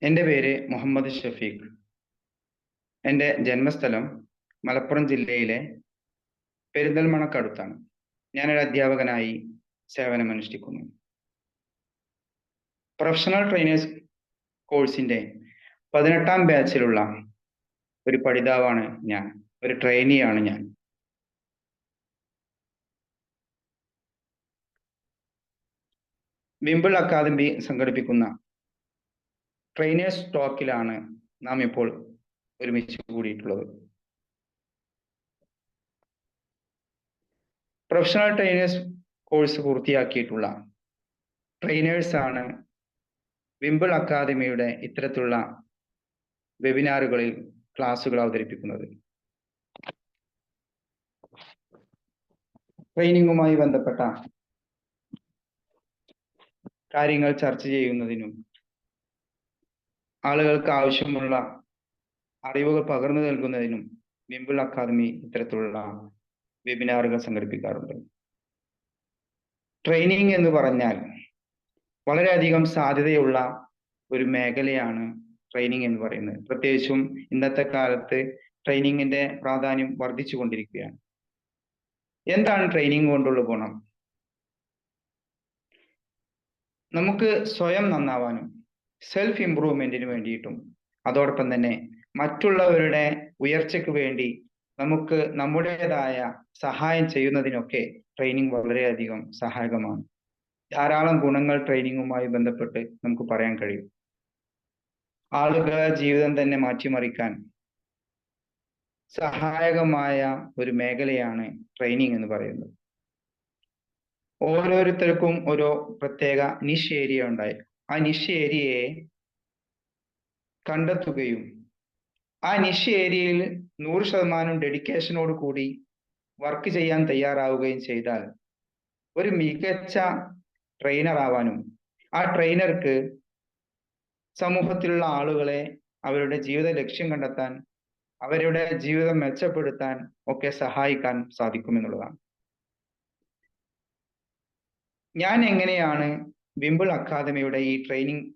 എൻ്റെ പേര് മുഹമ്മദ് ഷഫീഖ്. എൻ്റെ ജന്മസ്ഥലം മലപ്പുറം ജില്ലയിലെ പെരിന്തൽമണ്ണക്കടുത്താണ്. ഞാനൊരു അധ്യാപകനായി സേവനമനുഷ്ഠിക്കുന്നു. പ്രൊഫഷണൽ ട്രെയിനേഴ്സ് കോഴ്സിൻ്റെ 18ാം ബാച്ചിലുള്ള ഒരു പഠിതാവാണ് ഞാൻ. ഒരു ട്രെയിനിയാണ് ഞാൻ. വിംബിൾ അക്കാദമി സംഘടിപ്പിക്കുന്ന ട്രെയിനേഴ്സ് ടോക്കിലാണ് നാം ഇപ്പോൾ ഒരുമിച്ച് കൂടിയിട്ടുള്ളത്. പ്രൊഫഷണൽ ട്രെയിനേഴ്സ് കോഴ്സ് പൂർത്തിയാക്കിയിട്ടുള്ള ട്രെയിനേഴ്സാണ് വിംബിൾ അക്കാദമിയുടെ ഇത്തരത്തിലുള്ള വെബിനാറുകളിൽ ക്ലാസുകൾ അവതരിപ്പിക്കുന്നത്. ട്രെയിനിങ്ങുമായി ബന്ധപ്പെട്ട കാര്യങ്ങൾ ചർച്ച ചെയ്യുന്നതിനും ആളുകൾക്ക് ആവശ്യമുള്ള അറിവുകൾ പകർന്നു നൽകുന്നതിനും വിംബിൾ അക്കാദമി ഇത്തരത്തിലുള്ള വെബിനാറുകൾ സംഘടിപ്പിക്കാറുണ്ട്. ട്രെയിനിങ് എന്ന് പറഞ്ഞാൽ വളരെയധികം സാധ്യതയുള്ള ഒരു മേഖലയാണ് ട്രെയിനിങ് എന്ന് പറയുന്നത്. പ്രത്യേകിച്ചും ഇന്നത്തെ കാലത്ത് ട്രെയിനിങ്ങിന്റെ പ്രാധാന്യം വർദ്ധിച്ചു കൊണ്ടിരിക്കുകയാണ്. എന്താണ് ട്രെയിനിങ് കൊണ്ടുള്ള ഗുണം? നമുക്ക് സ്വയം നന്നാവാനും സെൽഫ് ഇംപ്രൂവ്മെന്റിന് വേണ്ടിയിട്ടും അതോടൊപ്പം തന്നെ മറ്റുള്ളവരുടെ ഉയർച്ചയ്ക്ക് വേണ്ടി നമുക്ക് നമ്മുടേതായ സഹായം ചെയ്യുന്നതിനൊക്കെ ട്രെയിനിങ് വളരെയധികം സഹായകമാണ്. ധാരാളം ഗുണങ്ങൾ ട്രെയിനിങ്ങുമായി ബന്ധപ്പെട്ട് നമുക്ക് പറയാൻ കഴിയും. ആളുകളുടെ ജീവിതം തന്നെ മാറ്റിമറിക്കാൻ സഹായകമായ ഒരു മേഖലയാണ് ട്രെയിനിങ് എന്ന് പറയുന്നത്. ഓരോരുത്തർക്കും ഓരോ പ്രത്യേക നിഷ് ഏരിയ ഉണ്ടായി. ആ നിഷ് ഏരിയയെ കണ്ടെത്തുകയും ആ നിഷ് ഏരിയയിൽ 100% ഡെഡിക്കേഷനോട് കൂടി വർക്ക് ചെയ്യാൻ തയ്യാറാവുകയും ചെയ്താൽ ഒരു മികച്ച ട്രെയിനർ ആവാനും ആ ട്രെയിനർക്ക് സമൂഹത്തിലുള്ള ആളുകളെ അവരുടെ ജീവിത ലക്ഷ്യം കണ്ടെത്താൻ, അവരുടെ ജീവിതം മെച്ചപ്പെടുത്താൻ ഒക്കെ സഹായിക്കാൻ സാധിക്കുമെന്നുള്ളതാണ്. ഞാൻ എങ്ങനെയാണ് വിംബിൾ അക്കാദമിയുടെ ഈ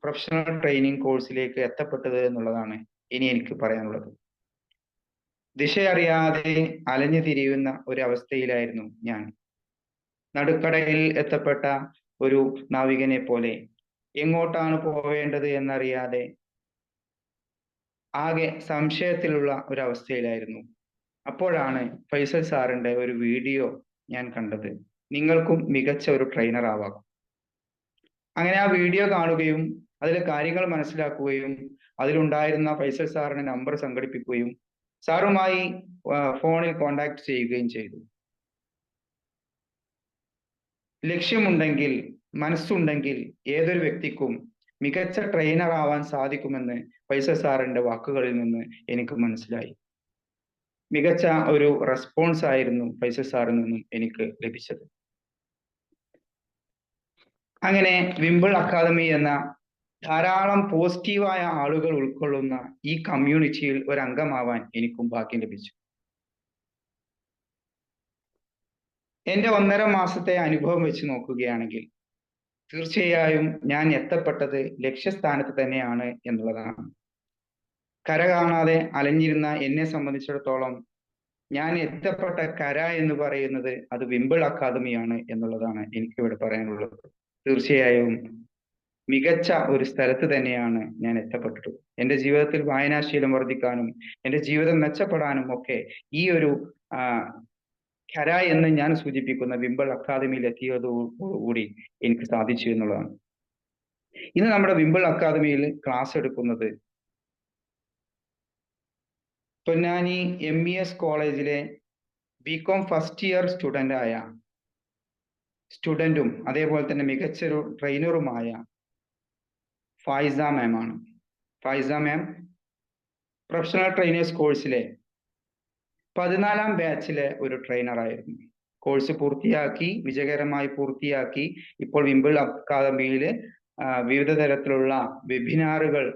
പ്രൊഫഷണൽ ട്രെയിനിങ് കോഴ്സിലേക്ക് എത്തപ്പെട്ടത് എന്നുള്ളതാണ് ഇനി എനിക്ക് പറയാനുള്ളത്. ദിശയറിയാതെ അലഞ്ഞു തിരിയുന്ന ഒരു അവസ്ഥയിലായിരുന്നു ഞാൻ. നടുക്കടലിൽ എത്തപ്പെട്ട ഒരു നാവികനെ പോലെ എങ്ങോട്ടാണ് പോവേണ്ടത് എന്നറിയാതെ ആകെ സംശയത്തിലുള്ള ഒരു അവസ്ഥയിലായിരുന്നു. അപ്പോഴാണ് ഫൈസൽ സാറിന്റെ ഒരു വീഡിയോ ഞാൻ കണ്ടത്. നിങ്ങൾക്കും മികച്ച ഒരു ട്രെയിനർ ആവാം. അങ്ങനെ ആ വീഡിയോ കാണുകയും അതിലെ കാര്യങ്ങൾ മനസ്സിലാക്കുകയും അതിലുണ്ടായിരുന്ന ഫൈസൽ സാറിന്റെ നമ്പർ സംഘടിപ്പിക്കുകയും സാറുമായി ഫോണിൽ കോണ്ടാക്ട് ചെയ്യുകയും ചെയ്തു. ലക്ഷ്യമുണ്ടെങ്കിൽ, മനസ്സുണ്ടെങ്കിൽ ഏതൊരു വ്യക്തിക്കും മികച്ച ട്രെയിനർ ആവാൻ സാധിക്കുമെന്ന് ഫൈസൽ സാറിന്റെ വാക്കുകളിൽ നിന്ന് എനിക്ക് മനസ്സിലായി. മികച്ച ഒരു റെസ്പോൺസ് ആയിരുന്നു ഫൈസൽ സാറിൽ നിന്നും എനിക്ക് ലഭിച്ചത്. അങ്ങനെ വിംബിൾ അക്കാദമി എന്ന ധാരാളം പോസിറ്റീവായ ആളുകൾ ഉൾക്കൊള്ളുന്ന ഈ കമ്മ്യൂണിറ്റിയിൽ ഒരു അംഗമാവാൻ എനിക്കും ഭാഗ്യം ലഭിച്ചു. എൻ്റെ 1.5 മാസത്തെ അനുഭവം വെച്ച് നോക്കുകയാണെങ്കിൽ തീർച്ചയായും ഞാൻ എത്തപ്പെട്ടത് ലക്ഷ്യസ്ഥാനത്ത് തന്നെയാണ് എന്നുള്ളതാണ്. കര കാണാതെ അലഞ്ഞിരുന്ന എന്നെ സംബന്ധിച്ചിടത്തോളം ഞാൻ എത്തപ്പെട്ട കര എന്ന് പറയുന്നത് അത് വിംബിൾ അക്കാദമിയാണ് എന്നുള്ളതാണ് എനിക്കിവിടെ പറയാനുള്ളത്. തീർച്ചയായും മികച്ച ഒരു സ്ഥലത്ത് തന്നെയാണ് ഞാൻ എത്തപ്പെട്ടത്. എൻ്റെ ജീവിതത്തിൽ വായനാശീലം വർദ്ധിക്കാനും എൻ്റെ ജീവിതം മെച്ചപ്പെടാനും ഒക്കെ ഈ ഒരു കര എന്ന് ഞാൻ സൂചിപ്പിക്കുന്ന വിംബിൾ അക്കാദമിയിൽ എത്തിയതോടുകൂടി എനിക്ക് സാധിച്ചു എന്നുള്ളതാണ്. ഇന്ന് നമ്മുടെ വിംബിൾ അക്കാദമിയിൽ ക്ലാസ് എടുക്കുന്നത് പൊന്നാനി MES കോളേജിലെ BCom ഫസ്റ്റ് ഇയർ സ്റ്റുഡൻറ്റും അതേപോലെ തന്നെ മികച്ചൊരു ട്രെയിനറുമായ ഫായിസ മാം ആണ്. ഫായിസ മാം പ്രൊഫഷണൽ ട്രെയിനേഴ്സ് കോഴ്സിലെ 14ാം ബാച്ചിലെ ഒരു ട്രെയിനർ ആയിരുന്നു. കോഴ്സ് വിജയകരമായി പൂർത്തിയാക്കി ഇപ്പോൾ വിംബിൾ അക്കാദമിയിൽ വിവിധ തരത്തിലുള്ള വെബിനാറുകൾ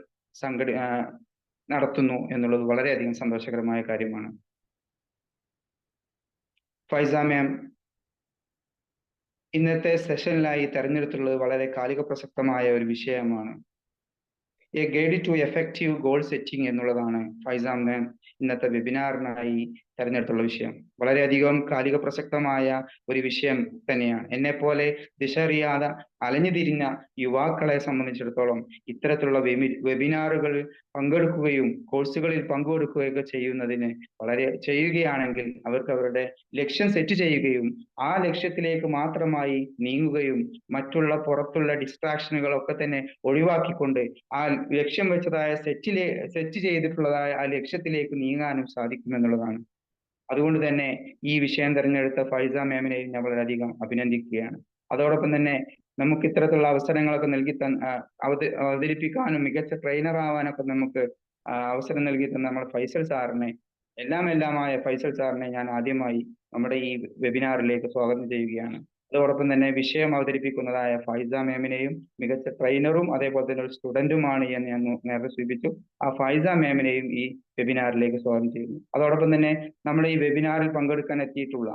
നടത്തുന്നു എന്നുള്ളത് വളരെയധികം സന്തോഷകരമായ കാര്യമാണ്. ഫൈസ മാം ഇന്നത്തെ സെഷനിലായി തെരഞ്ഞെടുത്തുള്ളത് വളരെ കാലിക പ്രസക്തമായ ഒരു വിഷയമാണ്. A guide to effective goal setting എന്നുള്ളതാണ് ഫൈസാം മാം ഇന്നത്തെ വെബിനാറിനായി തെരഞ്ഞെടുത്തുള്ള വിഷയം. വളരെയധികം കാലിക പ്രസക്തമായ ഒരു വിഷയം തന്നെയാണ്. എന്നെ പോലെ ദിശ അറിയാതെ അലഞ്ഞു തിരിഞ്ഞ യുവാക്കളെ സംബന്ധിച്ചിടത്തോളം ഇത്തരത്തിലുള്ള വെബിനാറുകൾ പങ്കെടുക്കുകയും കോഴ്സുകളിൽ പങ്കെടുക്കുകയൊക്കെ ചെയ്യുകയാണെങ്കിൽ അവർക്ക് അവരുടെ ലക്ഷ്യം സെറ്റ് ചെയ്യുകയും ആ ലക്ഷ്യത്തിലേക്ക് മാത്രമായി നീങ്ങുകയും മറ്റുള്ള പുറത്തുള്ള ഡിസ്ട്രാക്ഷനുകളൊക്കെ തന്നെ ഒഴിവാക്കിക്കൊണ്ട് ആ ലക്ഷ്യം വെച്ചതായ സെറ്റ് ചെയ്തിട്ടുള്ളതായ ആ ലക്ഷ്യത്തിലേക്ക് നീങ്ങാനും സാധിക്കുമെന്നുള്ളതാണ്. അതുകൊണ്ട് തന്നെ ഈ വിഷയം തിരഞ്ഞെടുത്ത ഫൈസ മാമിനെയും ഞാൻ വളരെയധികം അഭിനന്ദിക്കുകയാണ്. അതോടൊപ്പം തന്നെ നമുക്ക് ഇത്തരത്തിലുള്ള അവസരങ്ങളൊക്കെ നൽകി അവതരിപ്പിക്കാനും മികച്ച ട്രെയിനർ ആവാനൊക്കെ നമുക്ക് അവസരം നൽകി തന്ന നമ്മുടെ ഫൈസൽ സാറിനെ എല്ലാമായ ഫൈസൽ സാറിനെ ഞാൻ ആദ്യമായി നമ്മുടെ ഈ വെബിനാറിലേക്ക് സ്വാഗതം ചെയ്യുകയാണ്. അതോടൊപ്പം തന്നെ വിഷയം അവതരിപ്പിക്കുന്നതായ ഫൈസ മാമിനെയും മികച്ച ട്രെയിനറും അതേപോലെ തന്നെ ഒരു സ്റ്റുഡന്റുമാണ് എന്ന് ഞാൻ നേരത്തെ സൂചിപ്പിച്ചു. ആ ഫൈസ മാമിനെയും ഈ വെബിനാറിലേക്ക് സ്വാഗതം ചെയ്യുന്നു. അതോടൊപ്പം തന്നെ നമ്മുടെ ഈ വെബിനാറിൽ പങ്കെടുക്കാൻ എത്തിയിട്ടുള്ള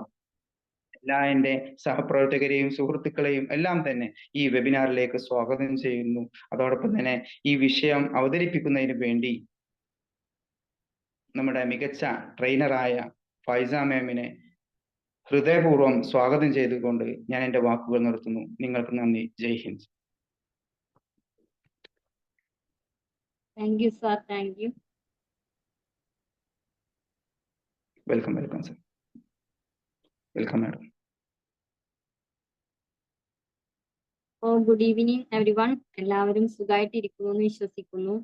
എല്ലാ എൻ്റെ സഹപ്രവർത്തകരെയും സുഹൃത്തുക്കളെയും എല്ലാം തന്നെ ഈ വെബിനാറിലേക്ക് സ്വാഗതം ചെയ്യുന്നു. അതോടൊപ്പം തന്നെ ഈ വിഷയം അവതരിപ്പിക്കുന്നതിന് വേണ്ടി നമ്മുടെ മികച്ച ട്രെയിനറായ ഫൈസ മാമിനെ ഹൃദയപൂർവ്വം സ്വാഗതം ചെയ്തുകൊണ്ട് ഞാൻ എൻ്റെ വാക്കുകൾ നിർത്തുന്നു. നിങ്ങൾക്ക് നന്ദി. Jai Hind. Thank you sir. Thank you. Welcome sir. Welcome madam. Good evening everyone. എല്ലാവരും സുഖമായിട്ടിരിക്കുന്നു എന്ന് വിശ്വസിക്കുന്നു.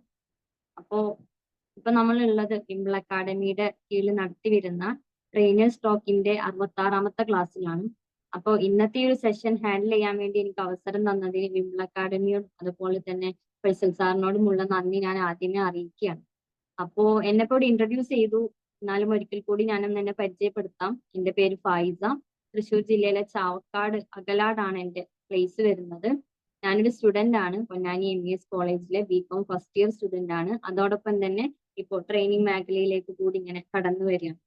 ഇപ്പൊ നമ്മളുള്ളത് വിംബിൾ അക്കാഡമിയുടെ കീഴിൽ നടത്തി വരുന്ന ട്രെയിനേഴ്സ് ടോക്കിന്റെ 66ാമത്തെ ക്ലാസ്സിലാണ്. അപ്പോൾ ഇന്നത്തെ ഒരു സെഷൻ ഹാൻഡിൽ ചെയ്യാൻ വേണ്ടി എനിക്ക് അവസരം തന്നതിന് വിംബിൾ അക്കാഡമിയോടും അതുപോലെ തന്നെ ഫൈസൽ സാറിനോടുമുള്ള നന്ദി ഞാൻ ആദ്യമേ അറിയിക്കുകയാണ്. അപ്പോ എന്നെ കൂടി ഇൻട്രൊഡ്യൂസ് ചെയ്തു. എന്നാലും ഒരിക്കൽ കൂടി ഞാനൊന്ന് എന്നെ പരിചയപ്പെടുത്താം. എൻ്റെ പേര് ഫൈസ. തൃശ്ശൂർ ജില്ലയിലെ ചാവക്കാട് അകലാടാണ് എൻ്റെ പ്ലേസ് വരുന്നത്. ഞാനൊരു സ്റ്റുഡൻ്റ് ആണ്. പൊന്നാനി MES കോളേജിലെ BCom ഫസ്റ്റ് ഇയർ സ്റ്റുഡൻ്റ് ആണ്. അതോടൊപ്പം തന്നെ ഇപ്പോൾ ട്രെയിനിങ് മേഖലയിലേക്ക് കൂടി ഇങ്ങനെ കടന്നു വരികയാണ്.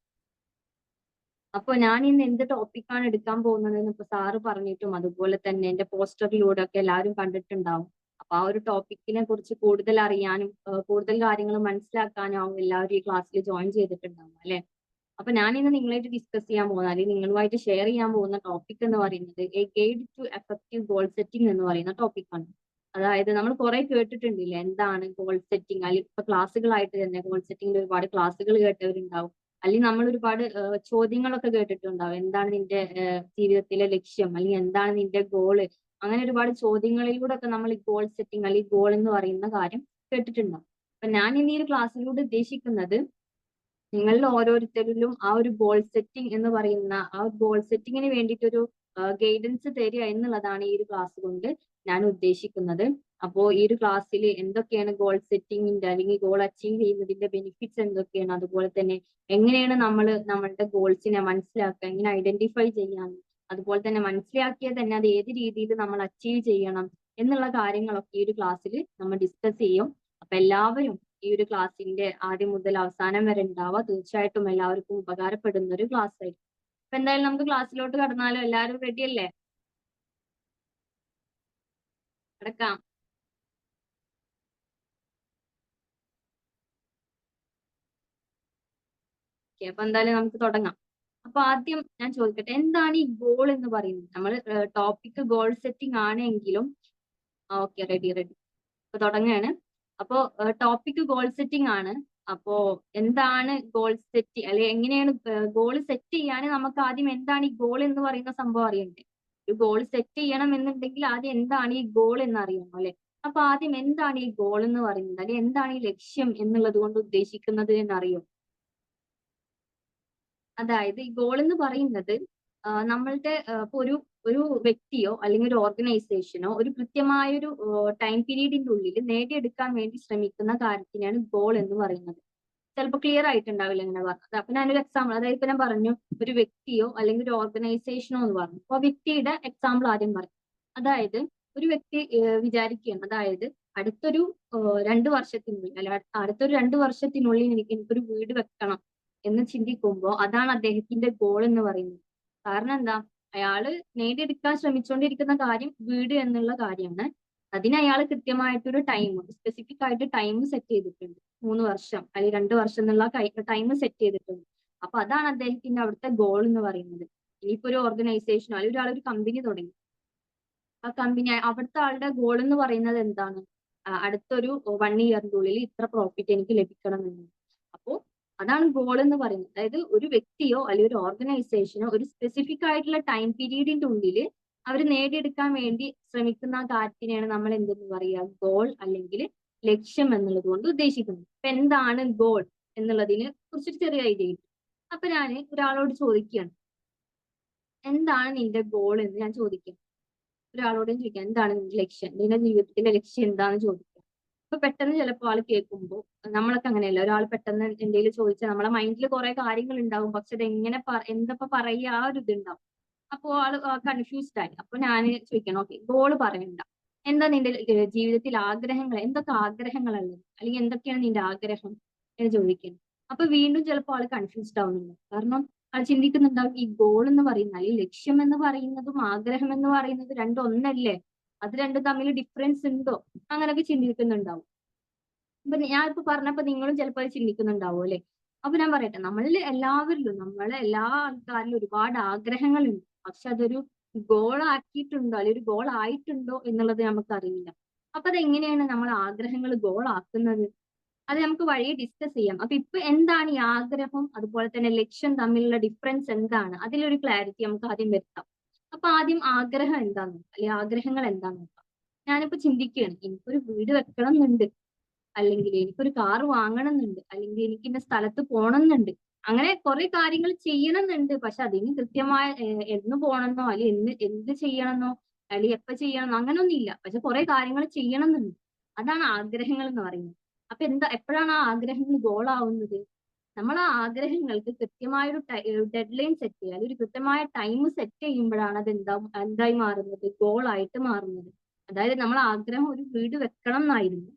അപ്പോൾ ഞാൻ ഇന്ന് എന്ത് ടോപ്പിക്കാണ് എടുക്കാൻ പോകുന്നതെന്ന് ഇപ്പൊ സാറ് പറഞ്ഞിട്ടും അതുപോലെ തന്നെ എൻ്റെ പോസ്റ്ററിലൂടെ ഒക്കെ എല്ലാവരും കണ്ടിട്ടുണ്ടാവും. അപ്പൊ ആ ഒരു ടോപ്പിക്കിനെ കുറിച്ച് കൂടുതൽ അറിയാനും കൂടുതൽ കാര്യങ്ങൾ മനസ്സിലാക്കാനും ആവും എല്ലാവരും ഈ ക്ലാസ്സിൽ ജോയിൻ ചെയ്തിട്ടുണ്ടാവും അല്ലെ. അപ്പൊ ഞാൻ ഇന്ന് നിങ്ങളായിട്ട് ഡിസ്കസ് ചെയ്യാൻ പോകുന്ന അല്ലെങ്കിൽ നിങ്ങളുമായിട്ട് ഷെയർ ചെയ്യാൻ പോകുന്ന ടോപ്പിക് എന്ന് പറയുന്നത് a guide to effective goal setting എന്ന് പറയുന്ന ടോപ്പിക്കാണ്. അതായത് നമ്മൾ കുറെ കേട്ടിട്ടുണ്ടില്ലേ എന്താണ് ഗോൾ സെറ്റിംഗ്, അല്ലെങ്കിൽ ഇപ്പൊ ക്ലാസ്സുകളായിട്ട് തന്നെ ഗോൾ സെറ്റിംഗിൽ ഒരുപാട് ക്ലാസ്സുകൾ കേട്ടവരുണ്ടാവും, അല്ലെങ്കിൽ നമ്മൾ ഒരുപാട് ചോദ്യങ്ങളൊക്കെ കേട്ടിട്ടുണ്ടാവും. എന്താണ് നിന്റെ ജീവിതത്തിലെ ലക്ഷ്യം, അല്ലെങ്കിൽ എന്താണ് നിന്റെ ഗോള്, അങ്ങനെ ഒരുപാട് ചോദ്യങ്ങളിലൂടെ ഒക്കെ നമ്മൾ ഈ ഗോൾ സെറ്റിംഗ് അല്ലെങ്കിൽ ഗോൾ എന്ന് പറയുന്ന കാര്യം കേട്ടിട്ടുണ്ടാവും. അപ്പൊ ഞാൻ ഇനി ഈ ഒരു ക്ലാസ്സിലൂടെ ഉദ്ദേശിക്കുന്നത് നിങ്ങളിൽ ഓരോരുത്തരിലും ആ ഒരു ഗോൾ സെറ്റിംഗ് എന്ന് പറയുന്ന ആ ഒരു ഗോൾ സെറ്റിങ്ങിന് വേണ്ടിയിട്ടൊരു ഗൈഡൻസ് തരിക എന്നുള്ളതാണ് ഈ ഒരു ക്ലാസ് കൊണ്ട് ഞാൻ ഉദ്ദേശിക്കുന്നത്. അപ്പോൾ ഈ ഒരു ക്ലാസ്സിൽ എന്തൊക്കെയാണ് ഗോൾ സെറ്റിങ്ങിന്റെ അല്ലെങ്കിൽ ഗോൾ അച്ചീവ് ചെയ്യുന്നതിന്റെ ബെനിഫിറ്റ്സ് എന്തൊക്കെയാണ്, അതുപോലെ തന്നെ എങ്ങനെയാണ് നമ്മൾ നമ്മളുടെ ഗോൾസിനെ മനസ്സിലാക്കുക, എങ്ങനെ ഐഡന്റിഫൈ ചെയ്യാം, അതുപോലെ തന്നെ മനസ്സിലാക്കിയാൽ തന്നെ അത് ഏത് രീതിയിൽ നമ്മൾ അച്ചീവ് ചെയ്യണം എന്നുള്ള കാര്യങ്ങളൊക്കെ ഈ ഒരു ക്ലാസ്സിൽ നമ്മൾ ഡിസ്കസ് ചെയ്യും. അപ്പൊ എല്ലാവരും ഈ ഒരു ക്ലാസ്സിന്റെ ആദ്യം മുതൽ അവസാനം വരെ ഉണ്ടാവുക. തീർച്ചയായിട്ടും എല്ലാവർക്കും ഉപകാരപ്പെടുന്ന ഒരു ക്ലാസ് ആയിരിക്കും. അപ്പൊ എന്തായാലും നമുക്ക് ക്ലാസ്സിലോട്ട് കടന്നാലോ? എല്ലാവരും റെഡി അല്ലേ? കിടക്കാം. അപ്പൊ എന്തായാലും നമുക്ക് തുടങ്ങാം. അപ്പൊ ആദ്യം ഞാൻ ചോദിക്കട്ടെ, എന്താണ് ഈ ഗോൾ എന്ന് പറയുന്നത്? നമ്മൾ ടോപ്പിക് ഗോൾ സെറ്റിംഗ് ആണെങ്കിലും ഓക്കെ, റെഡി. അപ്പൊ തുടങ്ങുകയാണ്. അപ്പോ ടോപ്പിക് ഗോൾ സെറ്റിംഗ് ആണ്. അപ്പോ എന്താണ് ഗോൾ സെറ്റ്, അല്ലെങ്കിൽ എങ്ങനെയാണ് ഗോൾ സെറ്റ് ചെയ്യാൻ നമുക്ക് ആദ്യം എന്താണ് ഈ ഗോൾ എന്ന് പറയുന്ന സംഭവം അറിയണ്ടേ? ഒരു ഗോൾ സെറ്റ് ചെയ്യണം എന്നുണ്ടെങ്കിൽ ആദ്യം എന്താണ് ഈ ഗോൾ എന്ന് അറിയണം അല്ലെ. അപ്പൊ ആദ്യം എന്താണ് ഈ ഗോൾ എന്ന് പറയുന്നത്, അല്ലെങ്കിൽ എന്താണ് ഈ ലക്ഷ്യം എന്നുള്ളത് കൊണ്ട് ഉദ്ദേശിക്കുന്നത് എന്നറിയോ? അതായത് ഈ ഗോൾ എന്ന് പറയുന്നത് നമ്മളുടെ ഇപ്പൊ ഒരു വ്യക്തിയോ അല്ലെങ്കിൽ ഒരു ഓർഗനൈസേഷനോ ഒരു കൃത്യമായൊരു ടൈം പീരീഡിന്റെ ഉള്ളിൽ നേടിയെടുക്കാൻ വേണ്ടി ശ്രമിക്കുന്ന കാര്യത്തിനാണ് ഗോൾ എന്ന് പറയുന്നത്. ചിലപ്പോൾ ക്ലിയർ ആയിട്ടുണ്ടാവില്ല ഇങ്ങനെ പറഞ്ഞത്. അപ്പൊ ഞാനൊരു എക്സാമ്പിൾ, അതായത് ഇപ്പൊ ഞാൻ പറഞ്ഞു ഒരു വ്യക്തിയോ അല്ലെങ്കിൽ ഒരു ഓർഗനൈസേഷനോ എന്ന് പറഞ്ഞു. അപ്പൊ വ്യക്തിയുടെ എക്സാമ്പിൾ ആദ്യം പറയും. അതായത് ഒരു വ്യക്തി വിചാരിക്കുകയാണ്, അതായത് അടുത്തൊരു 2 വർഷത്തിനുള്ളിൽ അല്ല അടുത്തൊരു 2 വർഷത്തിനുള്ളിൽ എനിക്കൊരു വീട് വെക്കണം എന്ന് ചിന്തിക്കുമ്പോൾ അതാണ് അദ്ദേഹത്തിന്റെ ഗോൾ എന്ന് പറയുന്നത്. കാരണം എന്താ, അയാള് നേടിയെടുക്കാൻ ശ്രമിച്ചുകൊണ്ടിരിക്കുന്ന കാര്യം വീട് എന്നുള്ള കാര്യമാണ്. അതിന് അയാൾ കൃത്യമായിട്ടൊരു ടൈം, സ്പെസിഫിക് ആയിട്ട് ടൈം സെറ്റ് ചെയ്തിട്ടുണ്ട്. 3 വർഷം അല്ലെങ്കിൽ 2 വർഷം എന്നുള്ള ടൈം സെറ്റ് ചെയ്തിട്ടുണ്ട്. അപ്പൊ അതാണ് അദ്ദേഹത്തിന്റെ അവിടുത്തെ ഗോൾ എന്ന് പറയുന്നത്. ഇനിയിപ്പോ ഒരു ഓർഗനൈസേഷനോ അല്ലെങ്കിൽ ഒരാളൊരു കമ്പനി തുടങ്ങി, ആ കമ്പനി അവിടുത്തെ ആളുടെ ഗോൾ എന്ന് പറയുന്നത് എന്താണ്? അടുത്തൊരു 1 ഇയറിന്റെ ഉള്ളിൽ ഇത്ര പ്രോഫിറ്റ് എനിക്ക് ലഭിക്കണം എന്ന്. അപ്പോ അതാണ് ഗോൾ എന്ന് പറയുന്നത്. അതായത് ഒരു വ്യക്തിയോ അല്ലെങ്കിൽ ഒരു ഓർഗനൈസേഷനോ ഒരു സ്പെസിഫിക് ആയിട്ടുള്ള ടൈം പീരീഡിന്റെ ഉള്ളിൽ അവർ നേടിയെടുക്കാൻ വേണ്ടി ശ്രമിക്കുന്ന ആ കാര്യത്തിനെയാണ് നമ്മൾ എന്തെന്ന് പറയുക, ഗോൾ അല്ലെങ്കിൽ ലക്ഷ്യം എന്നുള്ളത് കൊണ്ട് ഉദ്ദേശിക്കുന്നത്. ഇപ്പൊ എന്താണ് ഗോൾ എന്നുള്ളതിനെ കുറിച്ചൊരു ചെറിയ ഐഡിയ കിട്ടും. അപ്പൊ ഞാൻ ഒരാളോട് ചോദിക്കുകയാണ്, എന്താണ് നിന്റെ ഗോൾ എന്ന് ഞാൻ ചോദിക്കാം. ഒരാളോടും ചോദിക്കാം, എന്താണ് നിന്റെ ലക്ഷ്യം, നിന്റെ ജീവിതത്തിന്റെ ലക്ഷ്യം എന്താണെന്ന് ചോദിക്കാം. അപ്പൊ പെട്ടെന്ന് ചിലപ്പോൾ ആൾ കേൾക്കുമ്പോൾ, നമ്മളൊക്കെ അങ്ങനെയല്ല, ഒരാൾ പെട്ടെന്ന് എന്തെങ്കിലും ചോദിച്ചാൽ നമ്മളെ മൈൻഡിൽ കുറെ കാര്യങ്ങൾ ഉണ്ടാവും, പക്ഷെ അത് എങ്ങനെ എന്തപ്പോ പറയുക ആ ഒരു ഇതുണ്ടാവും. അപ്പോൾ ആള് കൺഫ്യൂസ്ഡ് ആയി. അപ്പൊ ഞാൻ ചോദിക്കണം, ഓക്കെ ഗോള് പറയണ്ട, എന്താ നിന്റെ ജീവിതത്തിൽ ആഗ്രഹങ്ങൾ, എന്തൊക്കെ ആഗ്രഹങ്ങളുള്ളത്, അല്ലെങ്കിൽ എന്തൊക്കെയാണ് നിന്റെ ആഗ്രഹം എന്ന് ചോദിക്കണം. അപ്പൊ വീണ്ടും ചിലപ്പോൾ ആള് കൺഫ്യൂസ്ഡ് ആവുന്നുണ്ട്. കാരണം ആൾ ചിന്തിക്കുന്നുണ്ടാവും, ഈ ഗോൾ എന്ന് പറയുന്നത് അല്ലെങ്കിൽ ലക്ഷ്യം എന്ന് പറയുന്നതും ആഗ്രഹം എന്ന് പറയുന്നത് രണ്ടും ഒന്നല്ലേ, അത് രണ്ടും തമ്മിൽ ഡിഫറൻസ് ഉണ്ടോ, അങ്ങനെയൊക്കെ ചിന്തിക്കുന്നുണ്ടാവും. അപ്പൊ ഞാൻ ഇപ്പൊ പറഞ്ഞപ്പോ നിങ്ങളും ചിലപ്പോൾ അത് ചിന്തിക്കുന്നുണ്ടാവും അല്ലെ. അപ്പൊ ഞാൻ പറയട്ടെ, നമ്മളിൽ എല്ലാവരിലും, നമ്മളെ എല്ലാ ആൾക്കാരിലും ഒരുപാട് ആഗ്രഹങ്ങളുണ്ട്. പക്ഷെ അതൊരു ഗോൾ ആക്കിയിട്ടുണ്ടോ അല്ലെങ്കിൽ ഒരു ഗോൾ ആയിട്ടുണ്ടോ എന്നുള്ളത് നമുക്കറിയില്ല. അപ്പൊ അതെങ്ങനെയാണ് നമ്മൾ ആഗ്രഹങ്ങൾ ഗോൾ ആക്കുന്നത്? അത് നമുക്ക് വഴിയെ ഡിസ്കസ് ചെയ്യാം. അപ്പൊ ഇപ്പൊ എന്താണ് ഈ ആഗ്രഹം അതുപോലെ തന്നെ ലക്ഷ്യം തമ്മിലുള്ള ഡിഫറൻസ് എന്താണ്, അതിലൊരു ക്ലാരിറ്റി നമുക്ക് ആദ്യം വരുത്താം. അപ്പൊ ആദ്യം ആഗ്രഹം എന്താന്ന് നോക്കാം, അല്ലെങ്കിൽ ആഗ്രഹങ്ങൾ എന്താന്ന് നോക്കാം. ഞാനിപ്പോ ചിന്തിക്കുകയാണ്, എനിക്കൊരു വീട് വെക്കണം എന്നുണ്ട്, അല്ലെങ്കിൽ എനിക്കൊരു കാർ വാങ്ങണം എന്നുണ്ട്, അല്ലെങ്കിൽ എനിക്ക് ഇന്ന സ്ഥലത്ത് പോകണം എന്നുണ്ട്. അങ്ങനെ കുറെ കാര്യങ്ങൾ ചെയ്യണം എന്നുണ്ട്. പക്ഷെ അതിന് കൃത്യമായ എന്ന് പോകണമെന്നോ അല്ലെങ്കിൽ എന്ത് ചെയ്യണമെന്നോ അല്ലെങ്കിൽ എപ്പോ ചെയ്യണമെന്നോ അങ്ങനൊന്നും ഇല്ല. പക്ഷെ കുറെ കാര്യങ്ങൾ ചെയ്യണം എന്നുണ്ട്. അതാണ് ആഗ്രഹങ്ങൾ എന്ന് പറയുന്നത്. അപ്പൊ എപ്പോഴാണ് ആ ആഗ്രഹങ്ങൾ ഗോൾ ആവുന്നത്? നമ്മൾ ആ ആഗ്രഹങ്ങൾക്ക് കൃത്യമായൊരു ഡെഡ് ലൈൻ സെറ്റ് ചെയ്യുക, അല്ലെങ്കിൽ ഒരു കൃത്യമായ ടൈം സെറ്റ് ചെയ്യുമ്പോഴാണ് അത് എന്തായി മാറുന്നത്, ഗോൾ ആയിട്ട് മാറുന്നത്. അതായത് നമ്മൾ ആഗ്രഹം ഒരു വീട് വെക്കണം എന്നായിരുന്നു,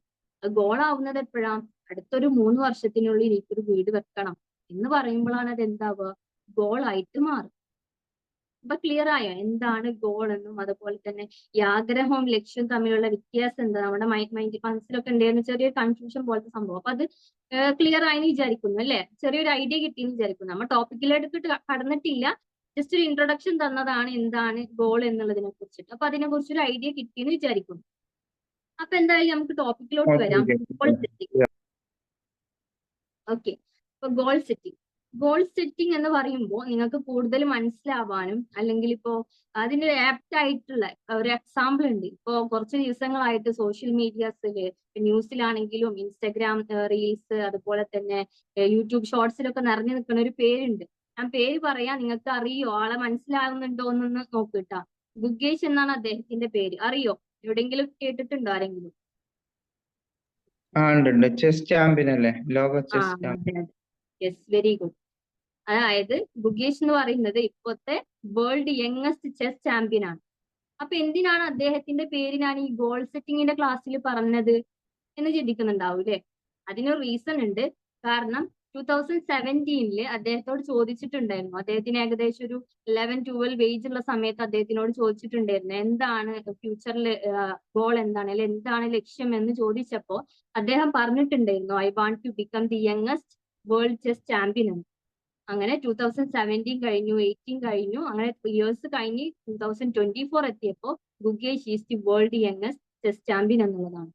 ഗോൾ ആവുന്നത് എപ്പോഴാ? അടുത്തൊരു 3 വർഷത്തിനുള്ളിൽ എനിക്കൊരു വീട് വെക്കണം എന്ന് പറയുമ്പോഴാണ് അത് എന്താവുക, ഗോൾ ആയിട്ട് മാറും. അപ്പൊ ക്ലിയർ ആയോ എന്താണ് ഗോൾ എന്നും അതുപോലെ തന്നെ ഈ ആഗ്രഹവും ലക്ഷ്യവും തമ്മിലുള്ള വ്യത്യാസം എന്താ? നമ്മുടെ മനസ്സിലൊക്കെ ഉണ്ടായിരുന്ന ചെറിയൊരു കൺഫ്യൂഷൻ പോലത്തെ സംഭവം. അപ്പൊ അത് ക്ലിയർ ആയെന്ന് വിചാരിക്കുന്നു അല്ലെ, ചെറിയൊരു ഐഡിയ കിട്ടിയെന്ന് വിചാരിക്കുന്നു. നമ്മൾ ടോപ്പിക്കിലേക്ക് കടന്നിട്ടില്ല, ജസ്റ്റ് ഒരു ഇൻട്രൊഡക്ഷൻ തന്നതാണ് എന്താണ് ഗോൾ എന്നുള്ളതിനെ കുറിച്ചിട്ട്. അപ്പൊ അതിനെ കുറിച്ചൊരു ഐഡിയ കിട്ടിയെന്ന് വിചാരിക്കുന്നു. അപ്പൊ എന്തായാലും നമുക്ക് ടോപ്പിക്കിലോട്ട് ഓക്കെ വരാം. Goal okay. സെറ്റിംഗ്. ഓക്കെ, ഇപ്പൊ ഗോൾ സെറ്റിംഗ്. ഗോൾ സെറ്റിംഗ് എന്ന് പറയുമ്പോൾ നിങ്ങൾക്ക് കൂടുതൽ മനസ്സിലാവാനും അല്ലെങ്കിൽ ഇപ്പോ അതിന് ആപ്റ്റ് ആയിട്ടുള്ള ഒരു എക്സാമ്പിൾ ഉണ്ട്. ഇപ്പോ കുറച്ച് ദിവസങ്ങളായിട്ട് സോഷ്യൽ മീഡിയാസിൽ, ന്യൂസിലാണെങ്കിലും ഇൻസ്റ്റഗ്രാം റീൽസ് അതുപോലെ തന്നെ യൂട്യൂബ് ഷോർട്സിലൊക്കെ നിറഞ്ഞു നിൽക്കുന്ന ഒരു പേരുണ്ട്. ഞാൻ പേര് പറയാം, നിങ്ങൾക്ക് അറിയോ, ആളെ മനസ്സിലാവുന്നുണ്ടോ എന്നൊന്ന് നോക്കിട്ടാ. ഗുഗേഷ് എന്നാണ് അദ്ദേഹത്തിന്റെ പേര്. അറിയോ, എവിടെയെങ്കിലും കേട്ടിട്ടുണ്ടോ ആരെങ്കിലും? ഉണ്ട് ഉണ്ട്. ചെസ് ചാമ്പ്യൻ അല്ലേ, ലോക ആ ചെസ് അതെ ചാമ്പ്യൻ. അതെ, യെസ്, വെരി ഗുഡ്. അതായത് ഗുഗേഷ് എന്ന് പറയുന്നത് ഇപ്പോഴത്തെ വേൾഡ് യങ്ങസ്റ്റ് ചെസ് ചാമ്പ്യൻ ആണ്. അപ്പൊ എന്തിനാണ് അദ്ദേഹത്തിന്റെ പേര് ഞാൻ ഈ ഗോൾ സെറ്റിങ്ങിന്റെ ക്ലാസ്സിൽ പറഞ്ഞത് എന്ന് ചിന്തിക്കുന്നുണ്ടാവും അല്ലെ. അതിനൊരു റീസൺ ഉണ്ട്. കാരണം 2017 അദ്ദേഹത്തോട് ചോദിച്ചിട്ടുണ്ടായിരുന്നു, അദ്ദേഹത്തിന് ഏകദേശം ഒരു 11-12 ഏജ് ഉള്ള സമയത്ത് അദ്ദേഹത്തിനോട് ചോദിച്ചിട്ടുണ്ടായിരുന്നു എന്താണ് ഫ്യൂച്ചറിൽ ഗോൾ എന്താണ്, അല്ലെങ്കിൽ എന്താണ് ലക്ഷ്യം എന്ന് ചോദിച്ചപ്പോ അദ്ദേഹം പറഞ്ഞിട്ടുണ്ടായിരുന്നു, I want to become the youngest world chess champion എന്ന്. അങ്ങനെ 2017 കഴിഞ്ഞു, 18 കഴിഞ്ഞു, അങ്ങനെ ഇയേഴ്സ് കഴിഞ്ഞ് 2024 എത്തിയപ്പോ Gukesh is the world youngest chess champion എന്നുള്ളതാണ്.